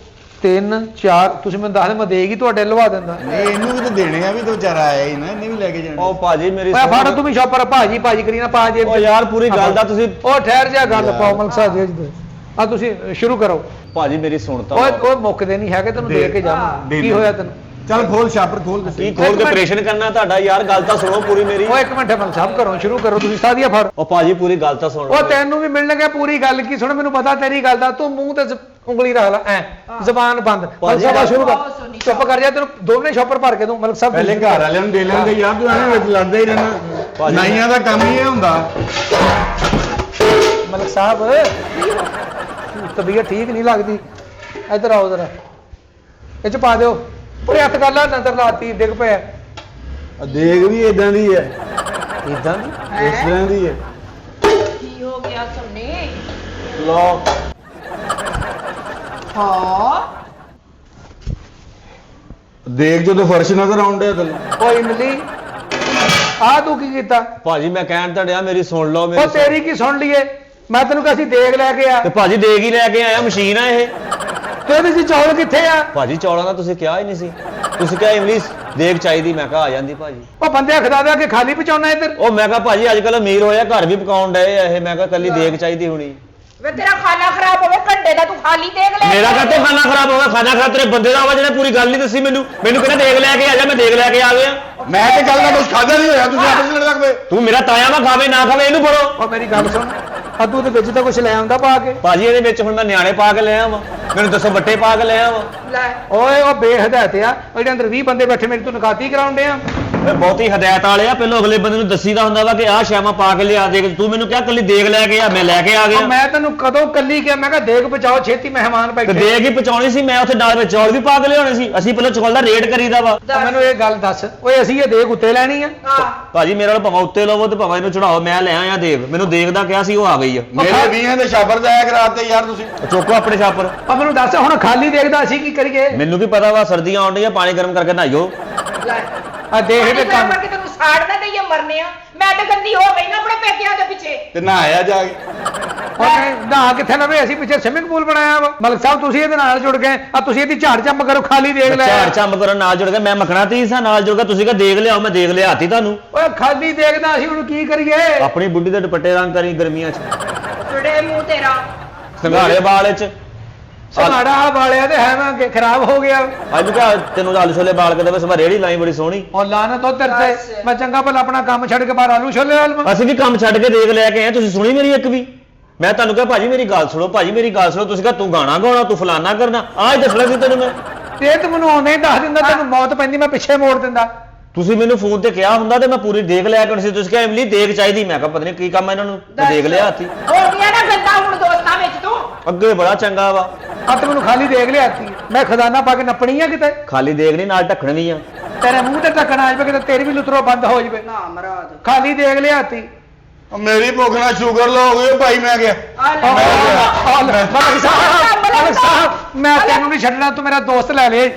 3 4 ਤੁਸੀਂ ਮੈਨੂੰ ਦੱਸ ਦੇ, ਮੈਂ ਦੇਗੀ ਤੁਹਾਡੇ ਲਵਾ ਦਿੰਦਾ। ਨਹੀਂ ਇਹਨੂੰ ਵੀ ਤਾਂ ਦੇਣੇ ਆ, ਵੀ ਤਾਂ ਵਿਚਾਰਾ ਆਇਆ ਹੀ ਨਾ, ਇਹਨੇ ਵੀ ਲੈ ਕੇ ਜਾਣੇ। ਉਹ ਭਾਜੀ ਮੇਰੀ ਓਏ ਫੜ ਤੂੰ ਵੀ ਸ਼ਾਪਰ, ਭਾਜੀ ਕਰੀ ਨਾ ਪਾ ਜੇ। ਉਹ ਯਾਰ ਪੂਰੀ ਗੱਲ ਦਾ ਤੁਸੀਂ ਉਹ ਠਹਿਰ ਜਾ, ਗੱਲ ਪਾਓ ਮਲਕ ਸਾਹਿਬ ਜੀ। ਆ ਤੁਸੀਂ ਸ਼ੁਰੂ ਕਰੋ। ਭਾਜੀ ਮੇਰੀ ਸੁਣਤਾ ਓਏ ਮੁੱਕਦੇ ਨਹੀਂ ਹੈਗੇ, ਤੈਨੂੰ ਦੇ ਕੇ ਜਾਵਾਂ। ਦੇ ਕੀ ਦੇ। ਹੋਇਆ ਤੈਨੂੰ? ਚੱਲ ਖੋਲ ਸ਼ਾਪਰ ਖੋਲ ਕੀ ਤੁਸੀਂ। ਖੋਲ ਕੇ ਇੱਕ ਮਿੰਟ। ਆਪਰੇਸ਼ਨ ਕਰਨਾ ਤੁਹਾਡਾ? ਯਾਰ ਗੱਲ ਤਾਂ ਸੁਣੋ ਪੂਰੀ ਮੇਰੀ। ਓਏ ਇੱਕ ਮਿੰਟ ਮਲਕ ਸਾਹਿਬ, ਕਰੋ ਸ਼ੁਰੂ ਕਰੋ ਤੁਸੀਂ। ਸਾਦੀਆ ਫੜ। ਉਹ ਭਾਜੀ ਪੂਰੀ ਗੱਲ ਤਾਂ ਸੁਣ ਉਹ ਲਓ। ਤੈਨੂੰ ਵੀ ਮਿਲਣ ਗਿਆ ਪੂਰੀ ਗੱਲ ਕੀ ਸੁਣ, ਮੈਨੂੰ ਪਤਾ ਤੇਰੀ ਗੱਲ ਦਾ, ਤੂੰ ਮੂੰਹ ਤੇ ਉਂਗਲੀ ਰੱਖ ਲੈ ਐ, ਜ਼ਬਾਨ ਬੰਦ। ਮਲਕ ਸਾਹਿਬ ਸ਼ੁਰੂ ਕਰ, ਚੁੱਪ ਕਰ ਜਾ, ਤੈਨੂੰ ਦੋਨੇ ਸ਼ਾਪਰ ਭਰ ਕੇ ਦੂੰ। ਮਲਕ ਸਾਹਿਬ ਪਹਿਲੇ ਘਰ ਵਾਲਿਆਂ ਨੂੰ ਦੇ ਲੈਂਦੇ ਯਾਰ, ਤੂੰ ਐਵੇਂ ਵਿੱਚ ਲੜਦਾ ਹੀ ਰਹਿਣਾ। ਭਾਜੀ। ਨਾਈਆਂ ਦਾ ਕੰਮ ਹੀ ਇਹ ਹੁੰਦਾ। ਮਲਕ ਸਾਹਿਬ ਤਬੀਅਤ ਠੀਕ ਨਹੀਂ ਲੱਗਦੀ, ਇੱਧਰ ਆਓ ਜ਼ਰਾ, ਇਹ ਚ ਪਾ ਦਿਓ। ਪੂਰੇ ਹੱਥ ਕਰ ਲਾ, ਨਜ਼ਰ ਲਾਤੀ, ਡਿੱਗ ਪਿਆ। ਦੇਖ ਵੀ ਇਦਾਂ ਦੀ ਹੈ, ਇਦਾਂ ਦੀ ਇਸ ਤਰ੍ਹਾਂ ਦੀ ਹੈ। ਕੀ ਹੋ ਗਿਆ ਸੁਣੀ? ਲੋ ਹਾਂ ਦੇਖ ਜਦੋਂ ਫਰਸ਼ ਨਜ਼ਰ ਆਉਂਦਾ ਤੈਨੂੰ। ਓਏ ਮਿਲੀ ਆ ਤੂੰ ਕੀ ਕੀਤਾ? ਭਾਜੀ ਮੈਂ ਕਹਿਣ ਤਾਂ ਡਿਆ, ਮੇਰੀ ਸੁਣ ਲਓ ਉਹ ਮੇਰੀ। ਤੇਰੀ ਕੀ ਸੁਣ ਲਈਏ? ਮੈਂ ਤੈਨੂੰ ਕਿਹਾ ਸੀ ਦੇਗ ਲੈ ਕੇ ਆ, ਤੇ ਭਾਜੀ ਦੇਗ ਹੀ ਲੈ ਕੇ ਆਇਆ, ਮਸ਼ੀਨ ਆ ਇਹ। ਤੇ ਇਹਦੇ ਚ ਚੌਲ ਕਿੱਥੇ ਆ? ਭਾਜੀ ਚੌਲਾਂ ਦਾ ਤੁਸੀਂ ਕਿਹਾ ਹੀ ਨਹੀਂ ਸੀ। ਤੁਸੀਂ ਕਿਹਾ ਇਮਲੀ ਦੇਖ ਚਾਹੀਦੀ ਮੈਂ ਕਿਹਾ ਆ ਜਾਂਦੀ ਭਾਜੀ। ਉਹ ਬੰਦੇ ਖਦਾ ਦਿਆ ਕਿ ਖਾਲੀ ਪਹੁੰਚਾਉਣਾ ਇੱਧਰ। ਉਹ ਮੈਂ ਕਿਹਾ ਭਾਜੀ ਅੱਜ ਕੱਲ ਅਮੀਰ ਹੋਇਆ ਘਰ ਵੀ ਪਕਾਉਣ ਡਏ ਆ ਇਹ, ਮੈਂ ਕਿਹਾ ਕੱਲੀ ਦੇਖ ਚਾਹੀਦੀ ਹੋਣੀ। ਵੇ ਤੇਰਾ ਖਾਣਾ ਖਰਾਬ ਹੋਵੇ ਘੰਟੇ ਦਾ ਤੂੰ ਖਾਲੀ ਦੇਖ ਲੈ। ਮੇਰਾ ਕਾਹਤੋਂ ਖਾਣਾ ਖਰਾਬ ਹੋਗਾ? ਖਾਣਾ ਖਰਾਬ ਤੇਰੇ ਬੰਦੇ ਦਾ ਹੋਵਾ ਜਿਹਨੇ ਪੂਰੀ ਗੱਲ ਨਹੀਂ ਦੱਸੀ ਮੈਨੂੰ ਕਹਿੰਦਾ ਦੇਖ ਲੈ ਕੇ ਆ ਜਾ, ਮੈਂ ਦੇਖ ਲੈ ਕੇ ਆ ਗਿਆ। ਮੈਂ ਤੇ ਗੱਲ ਦਾ ਕੁਝ ਖਾਦਾ ਨਹੀਂ ਹੋਇਆ, ਤੁਸੀਂ ਆਪਸ ਵਿੱਚ ਲੜ ਲੱਗ ਪਏ। ਤੂੰ ਮੇਰਾ ਤਾਇਆ ਵਾ, ਖਾਵੇ ਨਾ ਖਾਵੇ ਇਹਨੂੰ ਫੜੋ। ਉਹ ਮੇਰੀ ਗੱਲ ਸੁਣ, ਤੂੰ ਦੇ ਵਿੱਚ ਤਾਂ ਕੁਝ ਲੈ ਆਉਂਦਾ ਪਾ ਕੇ। ਭਾਜੀ ਇਹਦੇ ਵਿੱਚ ਹੁਣ ਮੈਂ ਨਿਆਣੇ ਪਾ ਕੇ ਲਿਆ ਵਾ, ਮੈਨੂੰ ਦੱਸੋ ਵੱਟੇ ਪਾ ਕੇ ਲਿਆ ਵਾ। ਓਏ ਉਹ ਬੇਹਦਾਇਤ ਆ, ਉਹਦੇ ਅੰਦਰ 20 ਬੰਦੇ ਬੈਠੇ ਮੇਰੀ ਤੂੰ ਨਕਾਤੀ ਕਰਾਉਂਦੇ ਆ। ਇਹ ਬਹੁਤੀ ਹਦਾਇਤ ਵਾਲੇ ਆ, ਪਹਿਲਾਂ ਅਗਲੇ ਬੰਦੇ ਨੂੰ ਦੱਸੀਦਾ ਹੁੰਦਾ ਵਾ ਕਿ ਆਹ ਸ਼ਾਮਾਂ ਪਾ ਕੇ ਲਿਆ ਦੇ। ਤੂੰ ਮੈਨੂੰ ਕਿਹਾ ਕੱਲੀ ਦੇਖ ਲੈ ਕੇ ਆ, ਮੈਂ ਲੈ ਕੇ ਆ ਗਿਆ। ਮੈਂ ਤੈਨੂੰ ਕਦੋਂ ਕੱਲੀ ਕਿਹਾ? ਮੈਂ ਕਿਹਾ ਦੇਖ ਬਚਾਓ ਛੇਤੀ ਮਹਿਮਾਨ ਤੇ ਬੈਠੇ। ਦੇਖ ਹੀ ਪਹੁੰਚਾਉਣੀ ਸੀ, ਮੈਂ ਉੱਥੇ ਨਾਲ ਵਿੱਚ ਚੌਲ ਵੀ ਪਾ ਕੇ ਲਿਆਉਣੇ ਸੀ। ਅਸੀਂ ਪਹਿਲਾਂ ਚੌਲ ਦਾ ਰੇਟ ਕਰੀਦਾ ਵਾ। ਤਾਂ ਮੈਨੂੰ ਇਹ ਗੱਲ ਦੱਸ, ਓਏ ਅਸੀਂ ਇਹ ਦੇਖ ਉੱਤੇ ਲੈਣੀ ਆ? ਭਾਜੀ ਮੇਰੇ ਨਾਲ ਭਾਵੇਂ ਉੱਤੇ ਲਵੋ ਤੇ ਭਾਵੇਂ ਇਹਨੂੰ ਚੜਾਓ, ਮੈਂ ਲੈ ਆਇਆ ਦੇਖ। ਮੈਨੂੰ ਦੇਖਦਾ ਕਿਹਾ ਸੀ, ਉਹ ਆ ਗਈ ਆ। ਮੇਰੇ 20 ਦੇ ਛਾਪਰ ਜਾਇਆ ਕਰਾਤੇ ਯਾਰ ਤੁਸੀਂ। ਚੁੱਕੋ ਆਪਣੇ ਛਾਪਰ। ਆ ਮੈਨੂੰ ਦੱਸ ਹੁਣ ਖਾਲੀ ਦੇਖਦਾ ਅਸੀਂ ਕੀ ਕਰੀਏ? ਮੈਨੂੰ ਵੀ ਪਤਾ ਵਾ ਸਰਦੀਆਂ ਆਉਣ ਡੀਆਂ, ਪਾਣੀ ਗਰਮ ਕਰਕੇ ਨਹਾਇਓ। ਆ ਦੇਖ ਤੇ ਕੰਮ ਕਿ ਤੈਨੂੰ ਸਾੜ ਨਾ ਦਈਏ ਮਰਨੇ ਆ। ਮੈਂ ਤੇ ਗੰਦੀ ਹੋ ਗਈ ਨਾ ਆਪਣੇ ਪੇਕਿਆਂ ਦੇ ਪਿੱਛੇ। ਤੇ ਨਹਾਇਆ ਜਾ ਕੇ। ਉਹਨੇ ਨਾ ਕਿੱਥੇ ਲਵੇ, ਅਸੀਂ ਪਿੱਛੇ ਸਵਿਮਿੰਗ ਪੂਲ ਬਣਾਇਆ ਵਾ। ਮਲਕ ਸਾਹਿਬ ਤੁਸੀਂ ਇਹਦੇ ਨਾਲ ਜੁੜ ਗਏ ਆ, ਤੁਸੀਂ ਇਹਦੀ ਝਾੜ ਚੰਮ ਕਰੋ, ਖਾਲੀ ਦੇਖ ਲੈ। ਝਾੜ ਚੰਮ ਕਰਨ ਨਾਲ ਜੁੜ ਗਿਆ, ਮੈਂ ਮੱਖਣਾ ਤੀਸਾ ਨਾਲ ਜੁੜ ਗਿਆ। ਤੁਸੀਂ ਕਹ ਦੇਖ ਲਿਆਓ, ਮੈਂ ਦੇਖ ਲਿਆਤੀ ਤੁਹਾਨੂੰ। ਓਏ ਖਾਲੀ ਦੇਖਦਾ ਅਸੀਂ ਹੁਣ ਕੀ ਕਰੀਏ? ਆਪਣੀ ਬੁੱਢੀ ਦੇ ਦੁਪੱਟੇ ਰੰਗ ਕਰੀ ਗਰਮੀਆਂ 'ਚ, ਛੜੇ ਮੂੰਹ ਤੇਰਾ। ਸੰਘਾੜੇ ਵਾਲ 'ਚ। ਸਮਾੜਾ ਵਾਲਿਆ ਤੇ ਹੈ ਮੈਂ ਖਰਾਬ ਹੋ ਗਿਆ। ਅੱਜ ਕਿਹਾ ਤੈਨੂੰ ਆਲੂ ਛੋਲੇ ਬਾਲ ਕੇ ਦੇਵੇ, ਸਵੇਰ ਰੇੜੀ ਲਾਈ ਬੜੀ ਸੋਹਣੀ। ਉਹ ਲਾਨਤ ਉਹ ਤੇਰੇ ਤੇ। ਮੈਂ ਚੰਗਾ ਭਲਾ ਆਪਣਾ ਕੰਮ ਛੱਡ ਕੇ ਬਾਹਰ ਆਲੂ ਛੋਲੇ ਵਾਲ ਅਸੀਂ ਵੀ ਕੰਮ ਛੱਡ ਕੇ ਦੇਖ ਲੈ ਕੇ ਆਏ, ਤੁਸੀਂ ਸੁਣੀ ਮੇਰੀ ਇੱਕ ਵੀ? ਮੈਂ ਤੁਹਾਨੂੰ ਕਿਹਾ ਭਾਜੀ ਮੇਰੀ ਗੱਲ ਸੁਣੋ, ਭਾਜੀ ਮੇਰੀ ਗੱਲ ਸੁਣੋ। ਤੁਸੀਂ ਕਿਹਾ ਤੂੰ ਗਾਣਾ ਗਾਉਣਾ, ਤੂੰ ਫਲਾਨਾ ਕਰਨਾ। ਆਹ ਹੀ ਦੱਸਣਾ ਸੀ ਤੈਨੂੰ ਮੈਂ। ਤੇ ਤੇ ਮੈਨੂੰ ਆਉਂਦੇ ਹੀ ਦੱਸ ਦਿੰਦਾ, ਤੈਨੂੰ ਮੌਤ ਪੈਂਦੀ ਮੈਂ ਪਿੱਛੇ ਮੋੜ ਦਿੰਦਾ। ਤੁਸੀਂ ਮੈਨੂੰ ਫੋਨ ਤੇ ਕਿਹਾ ਹੁੰਦਾ ਤੇ ਮੈਂ ਪੂਰੀ ਦੇਖ ਲਿਆ ਕਰਨੀ ਸੀ। ਤੁਸੀਂ ਕਿਹਾ ਇਮਲੀ ਦੇਖ ਚਾਹੀਦੀ, ਮੈਂ ਕਿਹਾ ਪਤਾ ਨਹੀਂ ਕੀ ਕੰਮ ਇਹਨਾਂ ਨੂੰ। ਮੈਂ ਦੇਖ ਲਿਆ ਹੱਥੀ। ਹੋ ਗਿਆ ਨਾ ਗੰਦਾ ਹੁਣ ਦੋਸਤਾਂ ਵਿੱਚ ਤੂੰ। ਅੱਗੇ ਬੜਾ ਚੰਗਾ ਵਾ। ਆ ਤੇ ਮੈਨੂੰ ਖਾਲੀ ਦੇਖ ਲਿਆ ਹੱਥੀ। ਮੈਂ ਖਜ਼ਾਨਾ ਪਾ ਕੇ ਨੱਪਣੀ ਆ ਕਿਤੇ? ਖਾਲੀ ਦੇਖ ਨਹੀਂ ਨਾਲ ਢੱਕਣ ਵੀ ਆ। ਤੇਰੇ ਮੂੰਹ ਤੇ ਢੱਕਣ ਆ ਜਾਵੇ ਕਿਤੇ, ਤੇਰੀ ਵੀ ਲੁਤਰੋ ਬੰਦ ਹੋ ਜਾਵੇ। ਨਾ ਮਹਾਰਾਜ। ਖਾਲੀ ਦੇਖ ਲਿਆ ਹੱਥੀ। ਮੇਰੀ ਭੁੱਖ ਨਾਲ ਸ਼ੂਗਰ ਲੋ ਹੋ ਗਈ ਭਾਈ, ਮੈਂ ਗਿਆ। ਮਲਕ ਸਾਹਿਬ ਮੈਂ ਤੈਨੂੰ ਨਹੀਂ ਛੱਡਣਾ, ਤੂੰ ਮੇਰਾ ਦੋਸਤ ਲੈ ਲੈ।